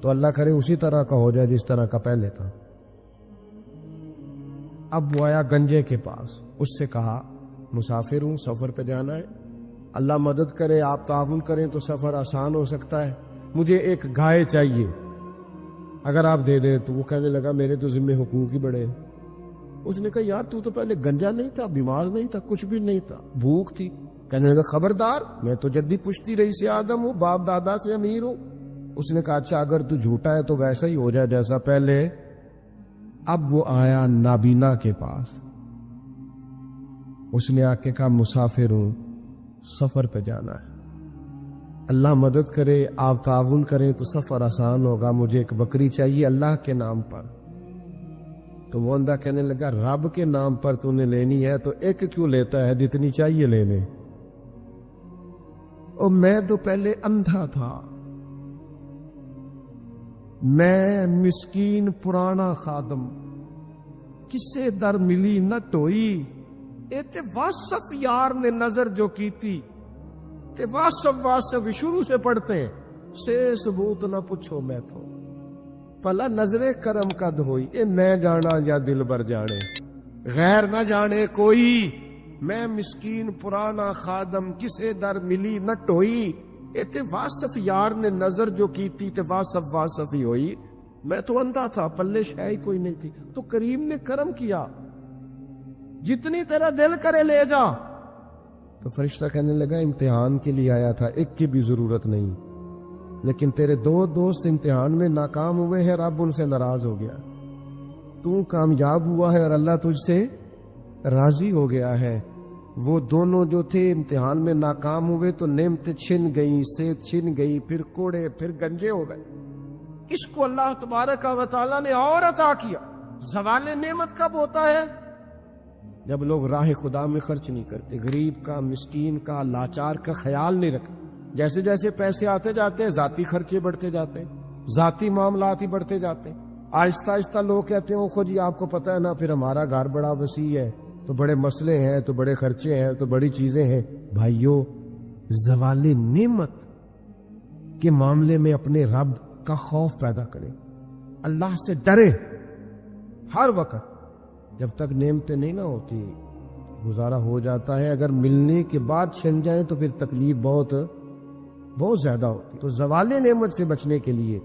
تو اللہ کرے اسی طرح کا ہو جائے جس طرح کا پہلے تھا۔ اب وہ آیا گنجے کے پاس، اس سے کہا مسافر ہوں، سفر پہ جانا ہے، اللہ مدد کرے، آپ تعاون کریں تو سفر آسان ہو سکتا ہے، مجھے ایک گائے چاہیے، اگر آپ دے دیں تو۔ وہ کہنے لگا میرے تو ذمہ حقوق ہی بڑے ہیں۔ اس نے کہا یار تو پہلے گنجا نہیں تھا، بیمار نہیں تھا، کچھ بھی نہیں تھا، بھوک تھی۔ کہنے لگا خبردار، میں تو جدی پشتی رئیس آدم ہوں، باپ دادا سے امیر ہوں۔ اس نے کہا اچھا اگر تو جھوٹا ہے تو ویسا ہی ہو جائے جیسا پہلے۔ اب وہ آیا نابینا کے پاس، اس نے آ کے کہا مسافر ہوں، سفر پہ جانا ہے، اللہ مدد کرے، آپ تعاون کریں تو سفر آسان ہوگا، مجھے ایک بکری چاہیے اللہ کے نام پر۔ تو وہ اندھا کہنے لگا رب کے نام پر تو نے لینی ہے تو ایک کیوں لیتا ہے، جتنی چاہیے لے لے۔ اور میں تو پہلے اندھا تھا، میں مسکین پرانا خادم، کسے در ملی نہ ٹوئی، اے تے واصف یار نے نظر جو کی تھی، تے واصف شروع سے پڑھتے ہیں، سے ثبوت نہ پوچھو میں تو، پلا نظر کرم کد ہوئی، اے میں جانا یا دل بر جانے، غیر نہ جانے کوئی، میں مسکین پرانا خادم، کسے در ملی نہ ٹوئی، اے تے واصف یار نے نظر جو کی تھی، تے واصف ہی ہوئی، میں تو اندھا تھا، پلے شے ہی کوئی نہیں تھی، تو کریم نے کرم کیا، جتنی تیرا دل کرے لے جا۔ تو فرشتہ کہنے لگا امتحان کے لیے آیا تھا، ایک کی بھی ضرورت نہیں، لیکن تیرے دو دوست امتحان میں ناکام ہوئے ہیں، رب ان سے ناراض ہو گیا، تو کامیاب ہوا ہے اور اللہ تجھ سے راضی ہو گیا ہے۔ وہ دونوں جو تھے امتحان میں ناکام ہوئے تو نعمتیں چھن گئیں، صحت چھن گئی، پھر کوڑے، پھر گنجے ہو گئے۔ اس کو اللہ تبارک و تعالیٰ نے اور عطا کیا۔ زوال نعمت کب ہوتا ہے؟ جب لوگ راہ خدا میں خرچ نہیں کرتے، غریب کا، مسکین کا، لاچار کا خیال نہیں رکھتے۔ جیسے جیسے پیسے آتے جاتے ہیں ذاتی خرچے بڑھتے جاتے ہیں، ذاتی معاملات ہی بڑھتے جاتے ہیں۔ آہستہ آہستہ لوگ کہتے ہیں خود جی آپ کو پتہ ہے نا، پھر ہمارا گھر بڑا وسیع ہے تو بڑے مسئلے ہیں، تو بڑے خرچے ہیں، تو بڑی چیزیں ہیں۔ بھائیو، زوال نعمت کے معاملے میں اپنے رب کا خوف پیدا کریں، اللہ سے ڈریں ہر وقت۔ جب تک نعمتیں نہیں نہ ہوتی گزارا ہو جاتا ہے، اگر ملنے کے بعد چھن جائیں تو پھر تکلیف بہت زیادہ ہوتی۔ تو زوال نعمت سے بچنے کے لیے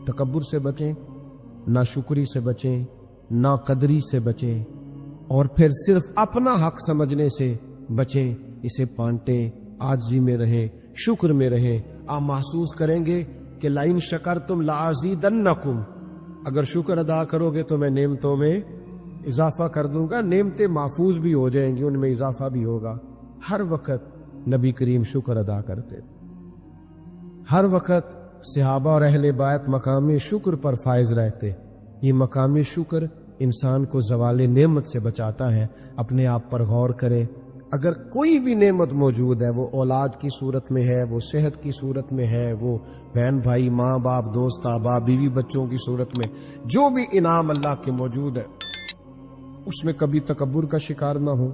تکبر سے بچیں، ناشکری سے بچیں، ناقدری سے بچیں، اور پھر صرف اپنا حق سمجھنے سے بچیں۔ اسے پانٹیں، عاجزی میں رہیں، شکر میں رہیں۔ آپ محسوس کریں گے کہ لئن شکرتم لازیدنکم، اگر شکر ادا کرو گے تو میں نعمتوں میں اضافہ کر دوں گا۔ نعمتیں محفوظ بھی ہو جائیں گی، ان میں اضافہ بھی ہوگا۔ ہر وقت نبی کریم شکر ادا کرتے، ہر وقت صحابہ اور اہل بیت مقامی شکر پر فائز رہتے۔ یہ مقامی شکر انسان کو زوال نعمت سے بچاتا ہے۔ اپنے آپ پر غور کریں، اگر کوئی بھی نعمت موجود ہے، وہ اولاد کی صورت میں ہے، وہ صحت کی صورت میں ہے، وہ بہن بھائی، ماں باپ، دوست احباب، بیوی بچوں کی صورت میں، جو بھی انعام اللہ کے موجود ہے، اس میں کبھی تکبر کا شکار نہ ہو،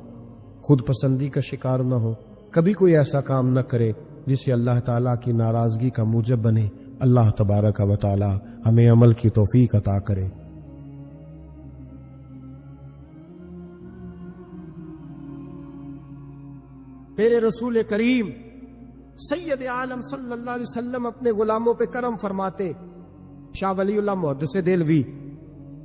خود پسندی کا شکار نہ ہو، کبھی کوئی ایسا کام نہ کرے جس سے اللہ تعالیٰ کی ناراضگی کا موجب بنے۔ اللہ تبارک و تعالی ہمیں عمل کی توفیق عطا کرے۔ میرے رسول کریم سید عالم صلی اللہ علیہ وسلم اپنے غلاموں پہ کرم فرماتے۔ شاہ ولی اللہ محدث دہلوی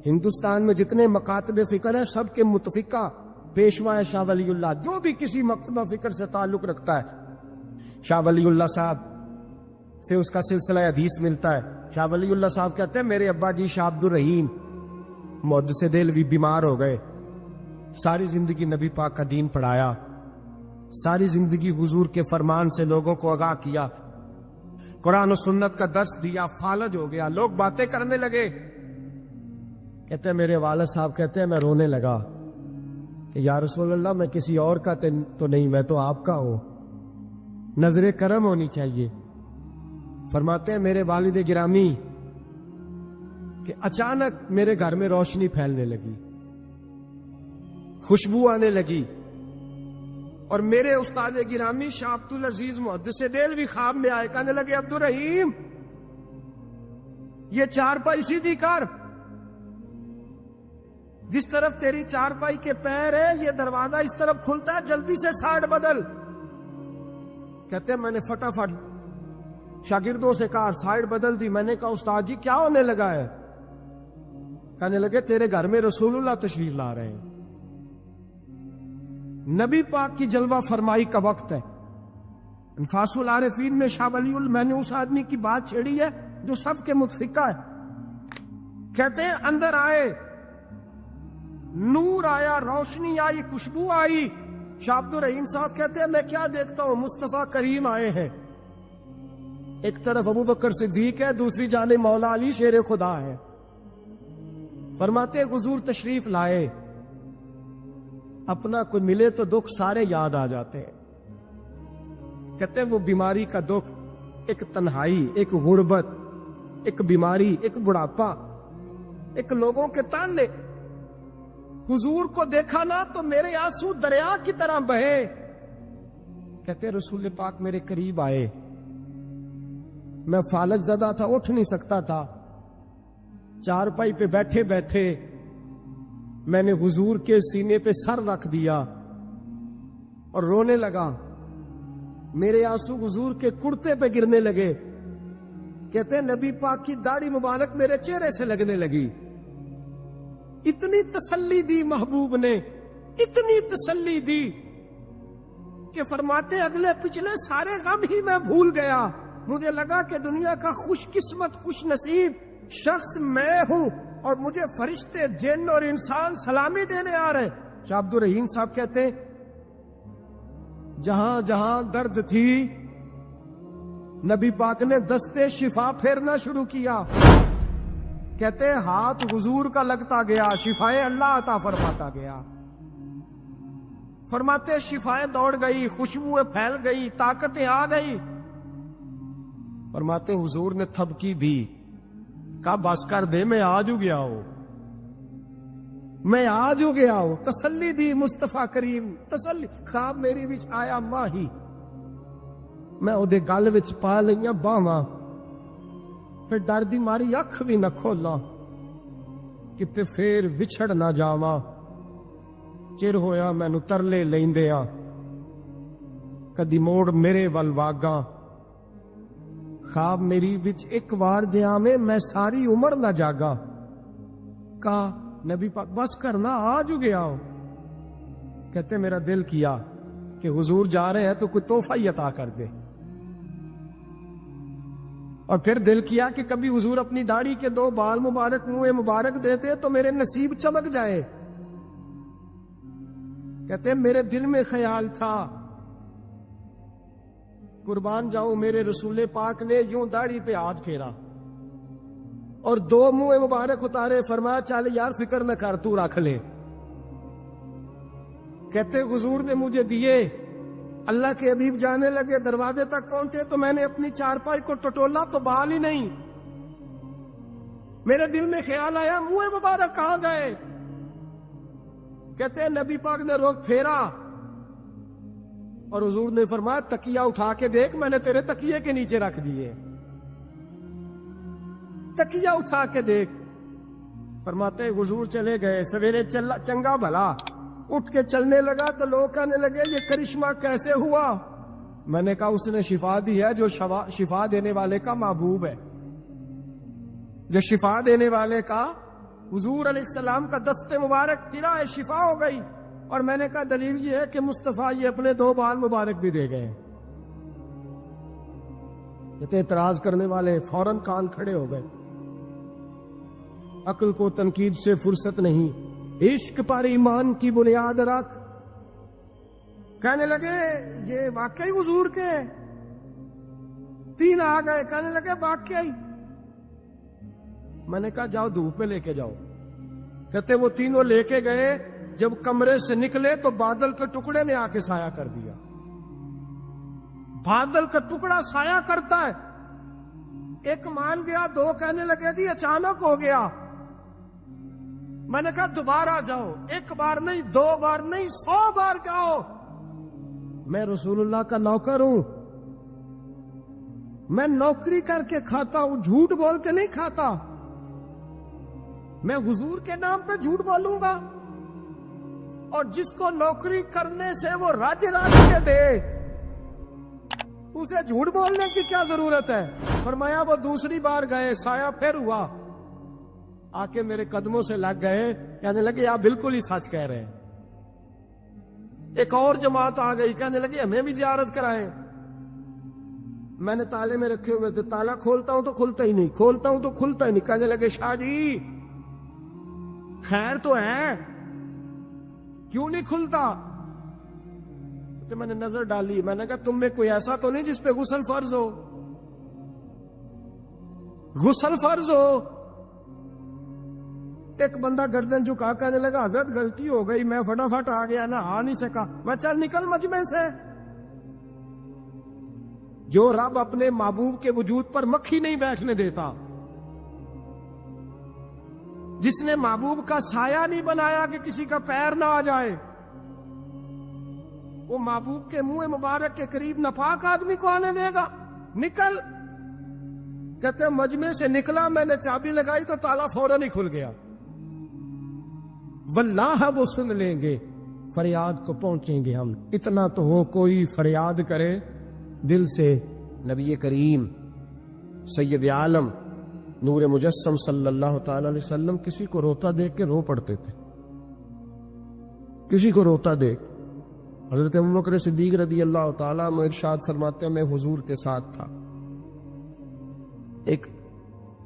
ہندوستان میں جتنے مکاتب فکر ہیں سب کے متفقہ پیشوا ہے شاہ ولی اللہ، جو بھی کسی مکتبہ فکر سے تعلق رکھتا ہے شاہ ولی اللہ صاحب سے اس کا سلسلہ حدیث ملتا ہے۔ شاہ ولی اللہ صاحب کہتے ہیں میرے ابا جی شاہ عبد الرحیم محدث دہلوی بیمار ہو گئے، ساری زندگی نبی پاک کا دین پڑھایا، ساری زندگی حضور کے فرمان سے لوگوں کو آگاہ کیا، قرآن و سنت کا درس دیا، فالج ہو گیا، لوگ باتیں کرنے لگے۔ کہتے ہیں میرے والد صاحب کہتے ہیں میں رونے لگا کہ یا رسول اللہ میں کسی اور کا تو نہیں، میں تو آپ کا ہوں، نظر کرم ہونی چاہیے۔ فرماتے ہیں میرے والد گرامی کہ اچانک میرے گھر میں روشنی پھیلنے لگی، خوشبو آنے لگی، اور میرے استاد گرامی شاہ عبد العزیز محدث دہلوی خواب میں آئے، کہنے لگے عبد الرحیم یہ چارپائی سیدھی کر، جس طرف تیری چارپائی کے پیر ہے یہ دروازہ اس طرف کھلتا ہے، جلدی سے سائیڈ بدل۔ کہتے ہیں میں نے فٹافٹ شاگردوں سے کہا سائیڈ بدل دی۔ میں نے کہا استاد جی کیا ہونے لگا ہے؟ کہنے لگے تیرے گھر میں رسول اللہ تشریف لا رہے ہیں، نبی پاک کی جلوہ فرمائی کا وقت ہے۔ انفاس العارفین میں شاہ ولی میں نے اس آدمی کی بات چھیڑی ہے جو سب کے متفقہ ہے۔ کہتے ہیں اندر آئے، نور آیا، روشنی آئی، خوشبو آئی۔ شاہ عبد الرحیم صاحب کہتے ہیں میں کیا دیکھتا ہوں، مصطفیٰ کریم آئے ہیں، ایک طرف ابو بکر صدیق ہے، دوسری جانب مولا علی شیر خدا ہے۔ فرماتے حضور تشریف لائے، اپنا کوئی ملے تو دکھ سارے یاد آ جاتے ہیں۔ کہتے ہیں وہ بیماری کا دکھ، ایک تنہائی، ایک غربت، ایک بیماری، ایک بڑھاپا، ایک لوگوں کے تانے، حضور کو دیکھا نا تو میرے آنسو دریا کی طرح بہے۔ کہتے رسول پاک میرے قریب آئے، میں فالج زدہ تھا، اٹھ نہیں سکتا تھا، چارپائی پہ بیٹھے بیٹھے میں نے حضور کے سینے پہ سر رکھ دیا اور رونے لگا، میرے آنسو حضور کے کرتے پہ گرنے لگے۔ کہتے ہیں نبی پاک کی داڑھی مبارک میرے چہرے سے لگنے لگی۔ اتنی تسلی دی محبوب نے، اتنی تسلی دی کہ فرماتے اگلے پچھلے سارے غم ہی میں بھول گیا، مجھے لگا کہ دنیا کا خوش قسمت خوش نصیب شخص میں ہوں اور مجھے فرشتے جن اور انسان سلامی دینے آ رہے۔ شاہ عبد الرحیم صاحب کہتے جہاں جہاں درد تھی نبی پاک نے دستے شفا پھیرنا شروع کیا. کہتے ہاتھ حضور کا لگتا گیا, شفائیں اللہ عطا فرماتا گیا. فرماتے شفائیں دوڑ گئی, خوشبوئیں پھیل گئی, طاقتیں آ گئی. فرماتے حضور نے تھپکی دی, کہا بس کر دے, میں آج ہو گیا ہوں, میں آج ہو گیا ہوں. تسلی دی مصطفیٰ کریم, تسلی. خواب میری وچ آیا ماہی, میں اودے گل وچ پا لئیاں باواں, پھر ڈر دی ماری اکھ بھی نہ کھولا, کتے پھر وچھڑ نہ جاواں. چر ہویا مینوں ترلے لیندیاں, کدی موڑ میرے ول واگاں. خواب میری وچ ایک وار جیاں میں ساری عمر نہ جاگا. کہا نبی پاک بس کرنا, آج ہو گیا ہو. کہتے میرا دل کیا کہ حضور جا رہے ہیں تو کوئی تحفہ ہی عطا کر دے. اور پھر دل کیا کہ کبھی حضور اپنی داڑھی کے 2 بال مبارک, منہ مبارک دیتے تو میرے نصیب چمک جائے. کہتے میرے دل میں خیال تھا, قربان جاؤں میرے رسول پاک نے یوں داڑھی پہ ہاتھ پھیرا اور 2 منہ مبارک اتارے, فرمایا چل یار فکر نہ کر, تو رکھ لے. کہتے حضور نے مجھے دیے, اللہ کے حبیب جانے لگے, دروازے تک پہنچے تو میں نے اپنی چارپائی کو ٹٹولا تو بال ہی نہیں. میرے دل میں خیال آیا منہ مبارک کہاں گئے. کہتے ہیں نبی پاک نے رخ پھیرا اور حضور نے فرمایا تکیہ اٹھا کے دیکھ, میں نے تیرے تکیے کے نیچے رکھ دیے. تکیہ اٹھا کے دیکھ. فرماتے حضور چلے گئے. سویرے چنگا بھلا اٹھ کے چلنے لگا تو لوگ کہنے لگے یہ کرشمہ کیسے ہوا. میں نے کہا اس نے شفا دی ہے, جو شفا دینے والے کا محبوب ہے, جو شفا دینے والے کا حضور علیہ السلام کا دست مبارک گرا ہے, شفا ہو گئی. اور میں نے کہا دلیل یہ ہے کہ مصطفیٰ یہ اپنے 2 بال مبارک بھی دے گئے. اعتراض کرنے والے فوراً کان کھڑے ہو گئے. عقل کو تنقید سے فرصت نہیں, عشق پر ایمان کی بنیاد رکھ. کہنے لگے یہ واقعی حضور کے. 3 آ گئے, کہنے لگے واقعی. میں نے کہا جاؤ دھوپ میں لے کے جاؤ. کہتے وہ تینوں لے کے گئے. جب کمرے سے نکلے تو بادل کے ٹکڑے نے آ کے سایہ کر دیا. بادل کا ٹکڑا سایہ کرتا ہے. ایک مان گیا, 2 کہنے لگے جی اچانک ہو گیا. میں نے کہا دوبارہ جاؤ, 1 بار نہیں, 2 بار نہیں, 100 بار جاؤ. میں رسول اللہ کا نوکر ہوں, میں نوکری کر کے کھاتا ہوں, جھوٹ بول کے نہیں کھاتا. میں حضور کے نام پہ جھوٹ بولوں گا؟ اور جس کو نوکری کرنے سے وہ راج کے دے, اسے جھوٹ بولنے کی کیا ضرورت ہے. فرمایا وہ دوسری بار گئے, سایہ پھر ہوا, آ کے میرے قدموں سے لگ گئے, کہنے لگے آپ بالکل ہی سچ کہہ رہے ہیں. ایک اور جماعت آ گئی, کہنے لگے ہمیں بھی زیارت کرائیں. میں نے تالے میں رکھے ہوئے تھے, تالا کھولتا ہوں تو کھلتا ہی نہیں, کھولتا ہوں تو کھلتا ہی نہیں. کہنے لگے شاہ جی خیر تو ہے, کیوں نہیں کھلتا. تو میں نے نظر ڈالی, میں نے کہا تم میں کوئی ایسا تو نہیں جس پہ غسل فرض ہو. غسل فرض ہو. ایک بندہ گردن جھکا کہنے لگا حضرت غلطی ہو گئی, میں فٹافٹ آ گیا, نہ آ نہیں سکا. میں چل نکل مجمع سے. جو رب اپنے محبوب کے وجود پر مکھی نہیں بیٹھنے دیتا, جس نے محبوب کا سایہ نہیں بنایا کہ کسی کا پیر نہ آ جائے, وہ محبوب کے منہ مبارک کے قریب ناپاک آدمی کو آنے دے گا. نکل. کہتے مجمع سے نکلا, میں نے چابی لگائی تو تالا فوراً ہی کھل گیا. واللہ وہ سن لیں گے, فریاد کو پہنچیں گے ہم. اتنا تو ہو کوئی فریاد کرے دل سے. نبی کریم سید عالم نور مجسم صلی اللہ تعالی علیہ وسلم کسی کو روتا دیکھ کے رو پڑتے تھے, کسی کو روتا دیکھ. حضرت ابوبکر صدیق رضی اللہ تعالیٰ عنہ ارشاد فرماتے ہیں میں حضور کے ساتھ تھا, ایک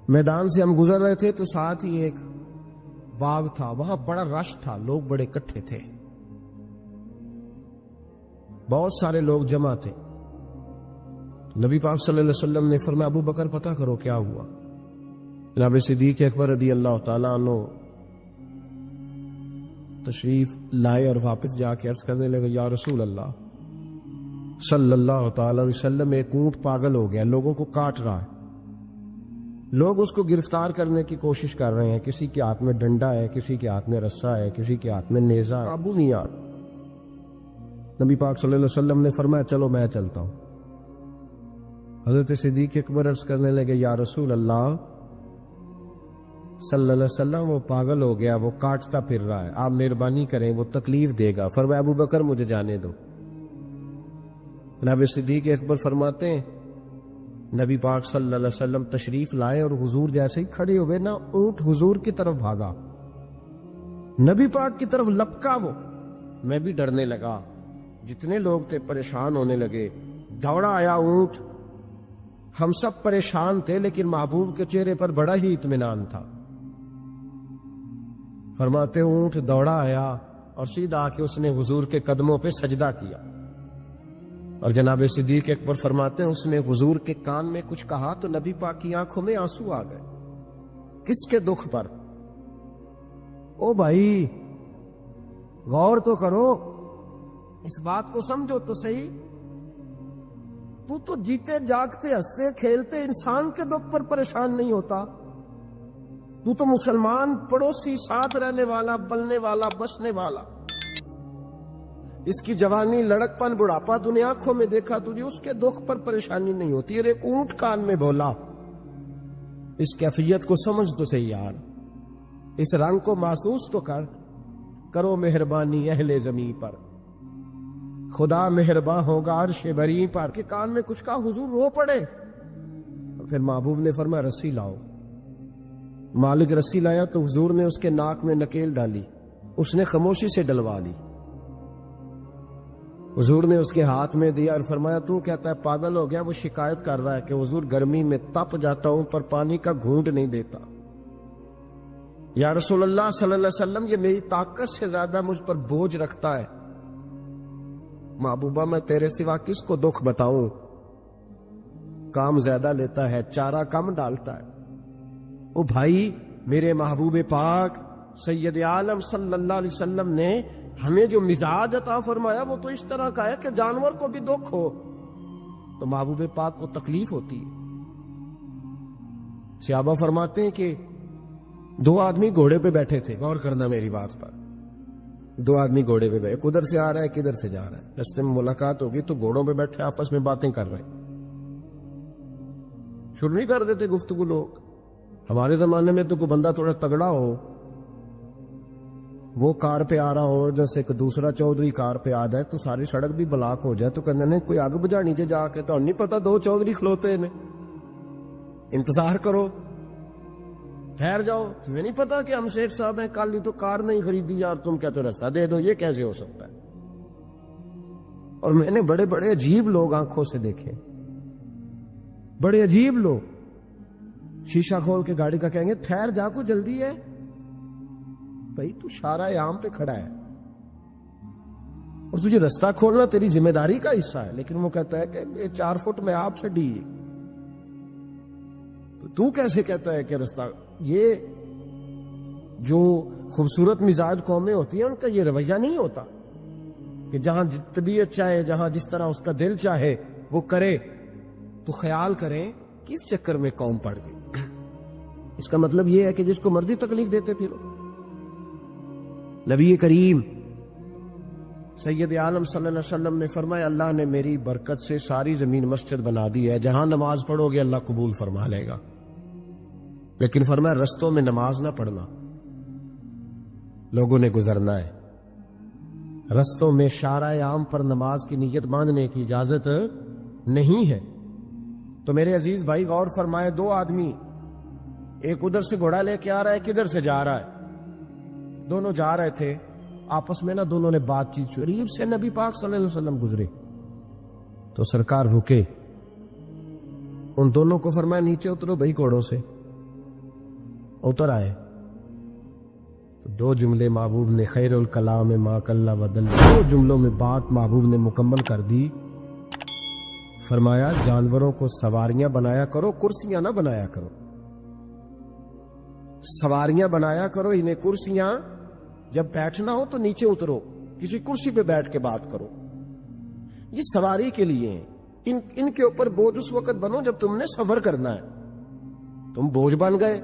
میدان سے ہم گزر رہے تھے تو ساتھ ہی ایک باغ تھا, وہاں بڑا رش تھا, لوگ بڑے اکٹھے تھے, بہت سارے لوگ جمع تھے. نبی پاک صلی اللہ علیہ وسلم نے فرمایا ابو بکر پتہ کرو کیا ہوا. جناب صدیق اکبر رضی اللہ تعالیٰ عنہ تشریف لائے اور واپس جا کے عرض کرنے لگے یا رسول اللہ صلی اللہ تعالی علیہ وسلم ایک اونٹ پاگل ہو گیا, لوگوں کو کاٹ رہا ہے, لوگ اس کو گرفتار کرنے کی کوشش کر رہے ہیں, کسی کے ہاتھ میں ڈنڈا ہے, کسی کے ہاتھ میں رسا ہے, کسی کے ہاتھ میں نیزہ ہے, قابو نہیں آ. نبی پاک صلی اللہ علیہ وسلم نے فرمایا چلو میں چلتا ہوں. حضرت صدیق اکبر عرض کرنے لگے یا رسول اللہ صلی اللہ علیہ وسلم وہ پاگل ہو گیا, وہ کاٹتا پھر رہا ہے, آپ مہربانی کریں, وہ تکلیف دے گا. فرمایا ابو بکر مجھے جانے دو. جناب صدیق اکبر فرماتے ہیں نبی پاک صلی اللہ علیہ وسلم تشریف لائے اور حضور جیسے ہی کھڑے ہوئے نا, اونٹ حضور کی طرف بھاگا, نبی پاک کی طرف لپکا. وہ میں بھی ڈرنے لگا, جتنے لوگ تھے پریشان ہونے لگے. دوڑا آیا اونٹ, ہم سب پریشان تھے لیکن محبوب کے چہرے پر بڑا ہی اطمینان تھا. فرماتے اونٹ دوڑا آیا اور سیدھا آ کے اس نے حضور کے قدموں پہ سجدہ کیا. اور جناب صدیق اکبر فرماتے ہیں اس نے حضور کے کان میں کچھ کہا تو نبی پاک کی آنکھوں میں آنسو آ گئے. کس کے دکھ پر؟ او بھائی غور تو کرو, اس بات کو سمجھو تو صحیح. تو جیتے جاگتے ہنستے کھیلتے انسان کے دکھ پر پریشان نہیں ہوتا. تو مسلمان پڑوسی, ساتھ رہنے والا, پلنے والا, بسنے والا, اس کی جوانی, لڑک پن, بڑھاپا دنیا آنکھوں میں دیکھا, تجھے اس کے دکھ پر پریشانی نہیں ہوتی. اور ایک اونٹ کان میں بولا, اس کیفیت کو سمجھ تو صحیح یار, اس رنگ کو محسوس تو کرو مہربانی اہل زمین پر, خدا مہرباں ہوگا عرش بری پر. کے کان میں کچھ کہا, حضور رو پڑے. پھر محبوب نے فرمایا رسی لاؤ. مالک رسی لایا تو حضور نے اس کے ناک میں نکیل ڈالی, اس نے خاموشی سے ڈلوا لی. حضور نے اس کے ہاتھ میں دیا اور فرمایا تو کہتا ہے پاگل ہو گیا. وہ شکایت کر رہا ہے کہ حضور گرمی میں تپ جاتا ہوں پر پانی کا گھونٹ نہیں دیتا. یا رسول اللہ صلی اللہ علیہ وسلم یہ میری طاقت سے زیادہ مجھ پر بوجھ رکھتا ہے. محبوبہ میں تیرے سوا کس کو دکھ بتاؤں, کام زیادہ لیتا ہے, چارہ کم ڈالتا ہے. او بھائی میرے محبوب پاک سید عالم صلی اللہ علیہ وسلم نے ہمیں جو مزاج عطا فرمایا وہ تو اس طرح کا ہے کہ جانور کو بھی دکھ ہو تو محبوب پاک کو تکلیف ہوتی ہے. صحابہ فرماتے ہیں کہ 2 آدمی گھوڑے پہ بیٹھے تھے, غور کرنا میری بات پر. 2 آدمی گھوڑے پہ بیٹھے, کدھر سے آ رہا ہے کدھر سے جا رہا ہے. رستے میں ملاقات ہوگی تو گھوڑوں پہ بیٹھے آپس میں باتیں کر رہے ہیں. شروع نہیں کر دیتے گفتگو لوگ. ہمارے زمانے میں تو کوئی بندہ تھوڑا تگڑا ہو, وہ کار پہ آ رہا ہو, جیسے کہ دوسرا چودھری کار پہ آ جائے تو ساری سڑک بھی بلاک ہو جائے تو کہنے نہیں کوئی آگ بجھا نیچے جا کے, تو نہیں پتا 2 چودھری کھلوتے ہیں, انتظار کرو, ٹھہر جاؤ, تمہیں نہیں پتا کہ ہم شیخ صاحب ہیں, کل ہی تو کار نہیں خریدی یار, تم کہتے رستہ دے دو. یہ کیسے ہو سکتا ہے؟ اور میں نے بڑے بڑے عجیب لوگ آنکھوں سے دیکھے, بڑے عجیب لوگ. شیشہ کھول کے گاڑی کا کہیں گے ٹھہر جا, کو جلدی ہے بھائی, تو شارع عام پہ کھڑا ہے اور تجھے رستہ کھولنا تیری ذمہ داری کا حصہ ہے. لیکن وہ کہتا ہے کہ 4 فٹ میں آپ سے ڈی, تو کیسے کہتا ہے کہ رستہ. یہ جو خوبصورت مزاج قومیں ہوتی ہیں ان کا یہ رویہ نہیں ہوتا کہ جہاں طبیعت چاہے, جہاں جس طرح اس کا دل چاہے وہ کرے. تو خیال کریں کس چکر میں قوم پڑ گئی. اس کا مطلب یہ ہے کہ جس کو مرضی تکلیف دیتے پھرو. نبی کریم سید عالم صلی اللہ علیہ وسلم نے فرمایا اللہ نے میری برکت سے ساری زمین مسجد بنا دی ہے, جہاں نماز پڑھو گے اللہ قبول فرما لے گا. لیکن فرمایا رستوں میں نماز نہ پڑھنا, لوگوں نے گزرنا ہے. رستوں میں شارع عام پر نماز کی نیت باندھنے کی اجازت نہیں ہے. تو میرے عزیز بھائی غور فرمائے, 2 آدمی, ایک ادھر سے گھوڑا لے کے آ رہا ہے, کدھر سے جا رہا ہے. دونوں جا رہے تھے, آپس میں دونوں نے بات چیت. قریب سے نبی پاک صلی اللہ علیہ وسلم گزرے تو سرکار رکے, ان دونوں کو فرمایا نیچے اترو بھائی گھوڑوں سے. اتر آئے تو 2 جملے محبوب نے, خیر الکلام ما قل و دل, 2 جملوں میں بات محبوب نے مکمل کر دی. فرمایا جانوروں کو سواریاں بنایا کرو، کرسیاں نہ بنایا کرو، سواریاں بنایا کرو انہیں کرسیاں، جب بیٹھنا ہو تو نیچے اترو، کسی کرسی پہ بیٹھ کے بات کرو، یہ سواری کے لیے ہیں، ان کے اوپر بوجھ اس وقت بنو جب تم نے سفر کرنا ہے، تم بوجھ بن گئے۔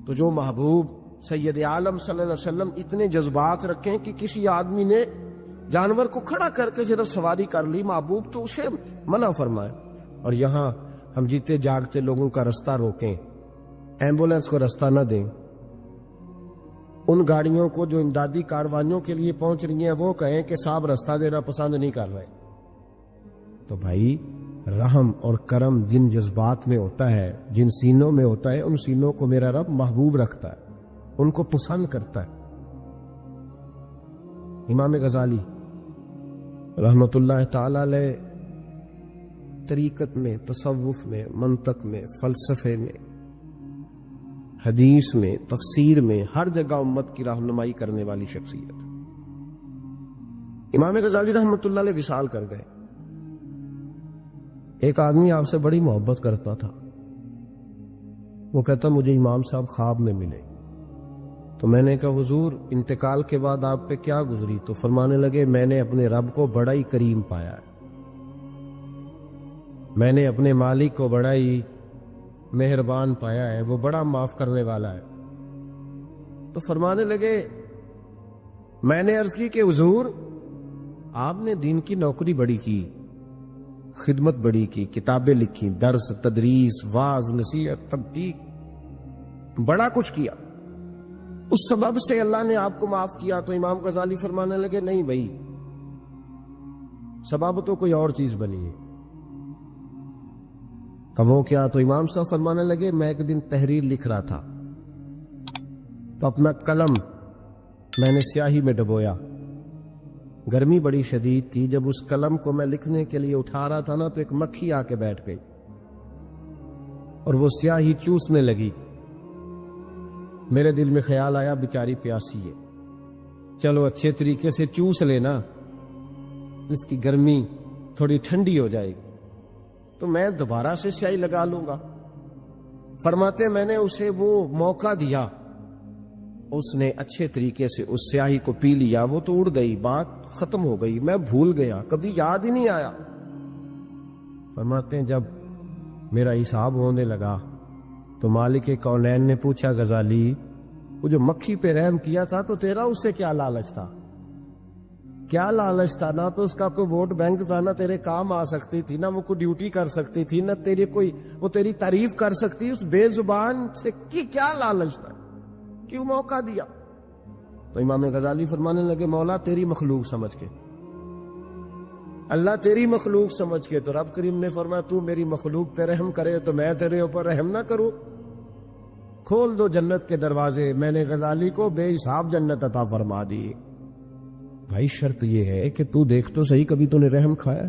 تو جو محبوب سید عالم صلی اللہ علیہ وسلم اتنے جذبات رکھیں کہ کسی آدمی نے جانور کو کھڑا کر کے صرف سواری کر لی، محبوب تو اسے منع فرمائے، اور یہاں ہم جیتے جاگتے لوگوں کا رستہ روکیں، ایمبولینس کو رستہ نہ دیں، ان گاڑیوں کو جو امدادی کاروائیوں کے لیے پہنچ رہی ہیں وہ کہیں کہ صاحب رستہ دینا پسند نہیں کر رہے۔ تو بھائی رحم اور کرم جن جذبات میں ہوتا ہے، جن سینوں میں ہوتا ہے، ان سینوں کو میرا رب محبوب رکھتا ہے، ان کو پسند کرتا ہے۔ امام غزالی رحمت اللہ تعالی علیہ طریقت میں، تصوف میں، منطق میں، فلسفے میں، حدیث میں، تفسیر میں، ہر جگہ امت کی رہنمائی کرنے والی شخصیت۔ امام غزالی رحمت اللہ علیہ وصال کر گئے۔ ایک آدمی آپ سے بڑی محبت کرتا تھا، وہ کہتا مجھے امام صاحب خواب میں ملے، تو میں نے کہا حضور انتقال کے بعد آپ پہ کیا گزری؟ تو فرمانے لگے میں نے اپنے رب کو بڑا ہی کریم پایا ہے، میں نے اپنے مالک کو بڑا ہی مہربان پایا ہے، وہ بڑا معاف کرنے والا ہے۔ تو فرمانے لگے میں نے عرض کی کہ حضور آپ نے دین کی نوکری بڑی کی، خدمت بڑی کی، کتابیں لکھی، درس، تدریس، واعظ، نصیحت، تبلیغ، بڑا کچھ کیا، اس سبب سے اللہ نے آپ کو معاف کیا۔ تو امام غزالی فرمانے لگے نہیں بھائی، سبب تو کوئی اور چیز بنی ہے۔ کہ وہ کیا؟ تو امام صاحب فرمانے لگے میں ایک دن تحریر لکھ رہا تھا تو اپنا قلم میں نے سیاہی میں ڈبویا، گرمی بڑی شدید تھی، جب اس قلم کو میں لکھنے کے لیے اٹھا رہا تھا نا تو ایک مکھی آ کے بیٹھ گئی اور وہ سیاہی چوسنے لگی۔ میرے دل میں خیال آیا بیچاری پیاسی ہے، چلو اچھے طریقے سے چوس لینا، اس کی گرمی تھوڑی ٹھنڈی ہو جائے گی تو میں دوبارہ سے سیاہی لگا لوں گا۔ فرماتے میں نے اسے وہ موقع دیا، اس نے اچھے طریقے سے اس سیاہی کو پی لیا، وہ تو اڑ گئی، بات ختم ہو گئی، میں بھول گیا، کبھی یاد ہی نہیں آیا۔ فرماتے ہیں جب میرا حساب ہونے لگا تو مالک کونین نے پوچھا غزالی وہ جو مکھی پہ رحم کیا تھا تو تیرا اس سے کیا لالچ تھا؟ کیا لالچ تھا؟ نہ تو اس کا کوئی ووٹ بینک تھا، نہ تیرے کام آ سکتی تھی، نہ وہ کوئی ڈیوٹی کر سکتی تھی، نہ تیری کوئی وہ تیری تعریف کر سکتی، اس بے زبان سے کی کیا لالچ تھا؟ کیوں موقع دیا؟ تو امام غزالی فرمانے لگے مولا تیری مخلوق سمجھ کے، اللہ تیری مخلوق سمجھ کے۔ تو رب کریم نے فرمایا تو میری مخلوق پہ رحم کرے تو میں تیرے اوپر رحم نہ کروں؟ کھول دو جنت کے دروازے، میں نے غزالی کو بے حساب جنت عطا فرما دی۔ بھائی شرط یہ ہے کہ تو دیکھ تو صحیح، کبھی تو نے رحم کھایا؟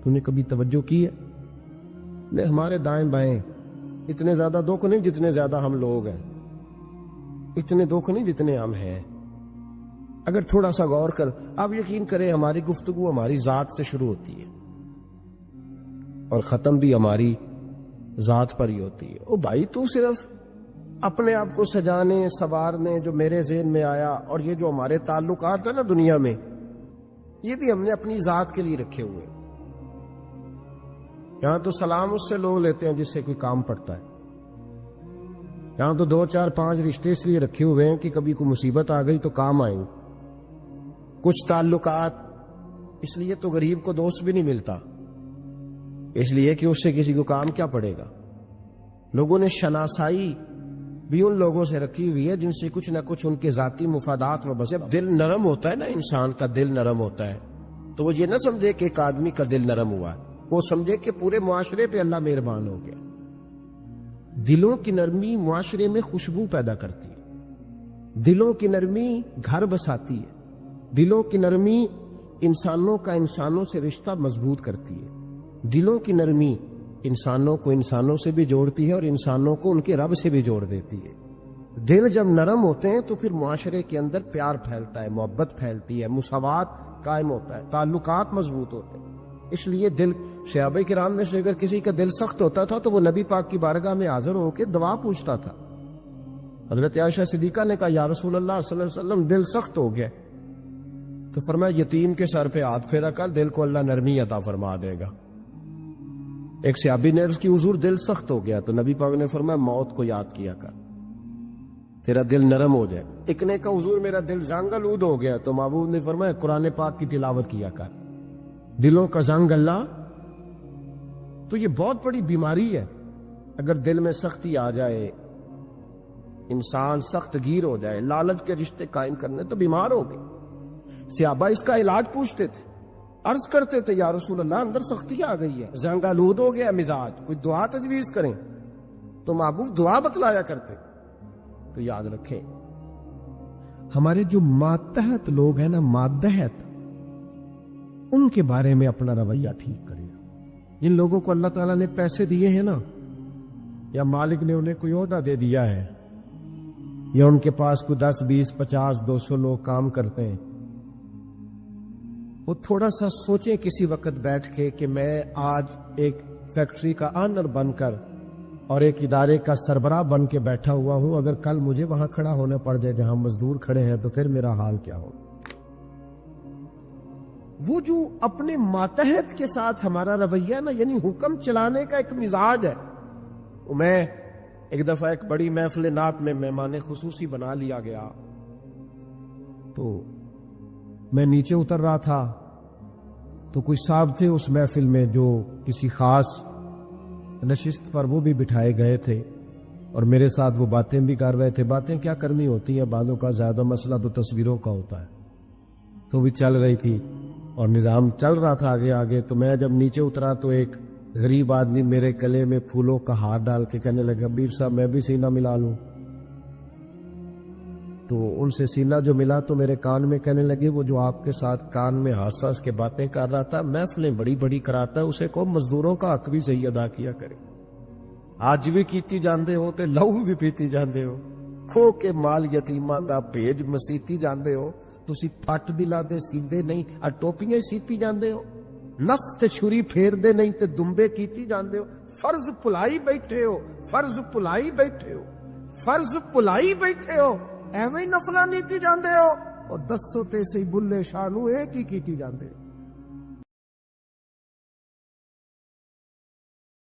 تو نے کبھی توجہ کی ہے؟ ہمارے دائیں بائیں اتنے زیادہ دکھ نہیں جتنے زیادہ ہم لوگ ہیں، اتنے دکھ نہیں جتنے ہم ہیں۔ اگر تھوڑا سا غور کر، آپ یقین کریں ہماری گفتگو ہماری ذات سے شروع ہوتی ہے اور ختم بھی ہماری ذات پر ہی ہوتی ہے۔ او بھائی تو صرف اپنے آپ کو سجانے سنوارنے جو میرے ذہن میں آیا، اور یہ جو ہمارے تعلقات ہیں نا دنیا میں، یہ بھی ہم نے اپنی ذات کے لیے رکھے ہوئے۔ یہاں تو سلام اس سے لوگ لیتے ہیں جس سے کوئی کام پڑتا ہے، یہاں تو 2 4 5 رشتے اس لیے رکھے ہوئے ہیں کہ کبھی کوئی مصیبت آ گئی تو کام آئیں۔ کچھ تعلقات اس لیے تو غریب کو دوست بھی نہیں ملتا، اس لیے کہ اس سے کسی کو کام کیا پڑے گا۔ لوگوں نے شناسائی بھی ان لوگوں سے رکھی ہوئی ہے جن سے کچھ نہ کچھ ان کے ذاتی مفادات میں بس۔ جب دل نرم ہوتا ہے نا، انسان کا دل نرم ہوتا ہے تو وہ یہ نہ سمجھے کہ ایک آدمی کا دل نرم ہوا ہے، وہ سمجھے کہ پورے معاشرے پہ اللہ مہربان ہو گیا۔ دلوں کی نرمی معاشرے میں خوشبو پیدا کرتی ہے، دلوں کی نرمی گھر بساتی ہے، دلوں کی نرمی انسانوں کا انسانوں سے رشتہ مضبوط کرتی ہے، دلوں کی نرمی انسانوں کو انسانوں سے بھی جوڑتی ہے اور انسانوں کو ان کے رب سے بھی جوڑ دیتی ہے۔ دل جب نرم ہوتے ہیں تو پھر معاشرے کے اندر پیار پھیلتا ہے، محبت پھیلتی ہے، مساوات قائم ہوتا ہے، تعلقات مضبوط ہوتے ہیں۔ اس لیے دل صحابہ کرام میں سے اگر کسی کا دل سخت ہوتا تھا تو وہ نبی پاک کی بارگاہ میں حاضر ہو کے دعا پوچھتا تھا. حضرت عائشہ صدیقہ نے کہا یا رسول اللہ صلی اللہ علیہ وسلم دل سخت ہو گیا. تو فرمایا یتیم کے سر پہ ہاتھ پھیرا کر, دل کو اللہ نرمی عطا فرما دے گا. ایک صحابی نے عرض کی حضور دل سخت ہو گیا, تو نبی پاک نے فرمایا موت کو یاد کیا کر, تیرا دل نرم ہو جائے. ایک نے کہا حضور میرا دل زنگ آلود ہو گیا, تو محبوب نے فرمایا قرآن پاک کی تلاوت کیا کر. دلوں کا زنگ اللہ, تو یہ بہت بڑی بیماری ہے. اگر دل میں سختی آ جائے, انسان سخت گیر ہو جائے, لالچ کے رشتے قائم کرنے, تو بیمار ہو گئے. صحابہ اس کا علاج پوچھتے تھے, عرض کرتے تھے یا رسول اللہ اندر سختی آ گئی ہے, زنگ آلود ہو گیا مزاج, کوئی دعا تجویز کریں. تو محبوب دعا بتلایا کرتے. تو یاد رکھیں ہمارے جو ماتحت لوگ ہیں نا, مادحت, ان کے بارے میں اپنا رویہ ٹھیک کریں. جن لوگوں کو اللہ تعالیٰ نے پیسے دیے ہیں نا, یا مالک نے انہیں کوئی عہدہ دے دیا ہے, یا ان کے پاس کوئی 10 20 50 200 لوگ کام کرتے ہیں, وہ تھوڑا سا سوچیں کسی وقت بیٹھ کے کہ میں آج ایک فیکٹری کا آنر بن کر اور ایک ادارے کا سربراہ بن کے بیٹھا ہوا ہوں, اگر کل مجھے وہاں کھڑا ہونا پڑ جائے جہاں مزدور کھڑے ہیں, تو پھر میرا حال کیا ہو. وہ جو اپنے ماتحت کے ساتھ ہمارا رویہ نا, یعنی حکم چلانے کا ایک مزاج ہے. میں ایک دفعہ ایک بڑی محفل نعت میں مہمان خصوصی بنا لیا گیا, تو میں نیچے اتر رہا تھا, تو کوئی صاحب تھے اس محفل میں جو کسی خاص نشست پر وہ بھی بٹھائے گئے تھے, اور میرے ساتھ وہ باتیں بھی کر رہے تھے. باتیں کیا کرنی ہوتی ہیں, بعضوں کا زیادہ مسئلہ تو تصویروں کا ہوتا ہے. تو بھی چل رہی تھی اور نظام چل رہا تھا آگے آگے. تو میں جب نیچے اترا تو ایک غریب آدمی میرے گلے میں پھولوں کا ہار ڈال کے کہنے لگا بیر صاحب میں بھی سینہ ملا لوں. تو ان سے سینہ جو ملا تو میرے کان میں کہنے لگے وہ جو آپ کے ساتھ کان میں ہنس ہنس کے باتیں کر رہا تھا, محفلیں بڑی بڑی کراتا ہے, اسے کو مزدوروں کا حق بھی صحیح ادا کیا کرے. آج بھی کیتی جاندے ہو تے لہو بھی پیتی جاندے ہو, کھو کے مال یتیماں دا بھیج مسیتی جاندے ہو, تسی پھٹ دلا دے سیندے نہیں, آ ٹوپیاں سیپی جاندے ہو, نفس تے چھری پھیر دے نہیں تے دمبے کیتی جاندے ہو. فرض پلائی بیٹھے ہو, فرض پلائی بیٹھے ہو, فرض پلائی بیٹھے ہو, ایویں نفلا نیتی جاندے ہو, اور دسو تے سی بلے شاہ نو ایک ہی کیتی جاندے ہو.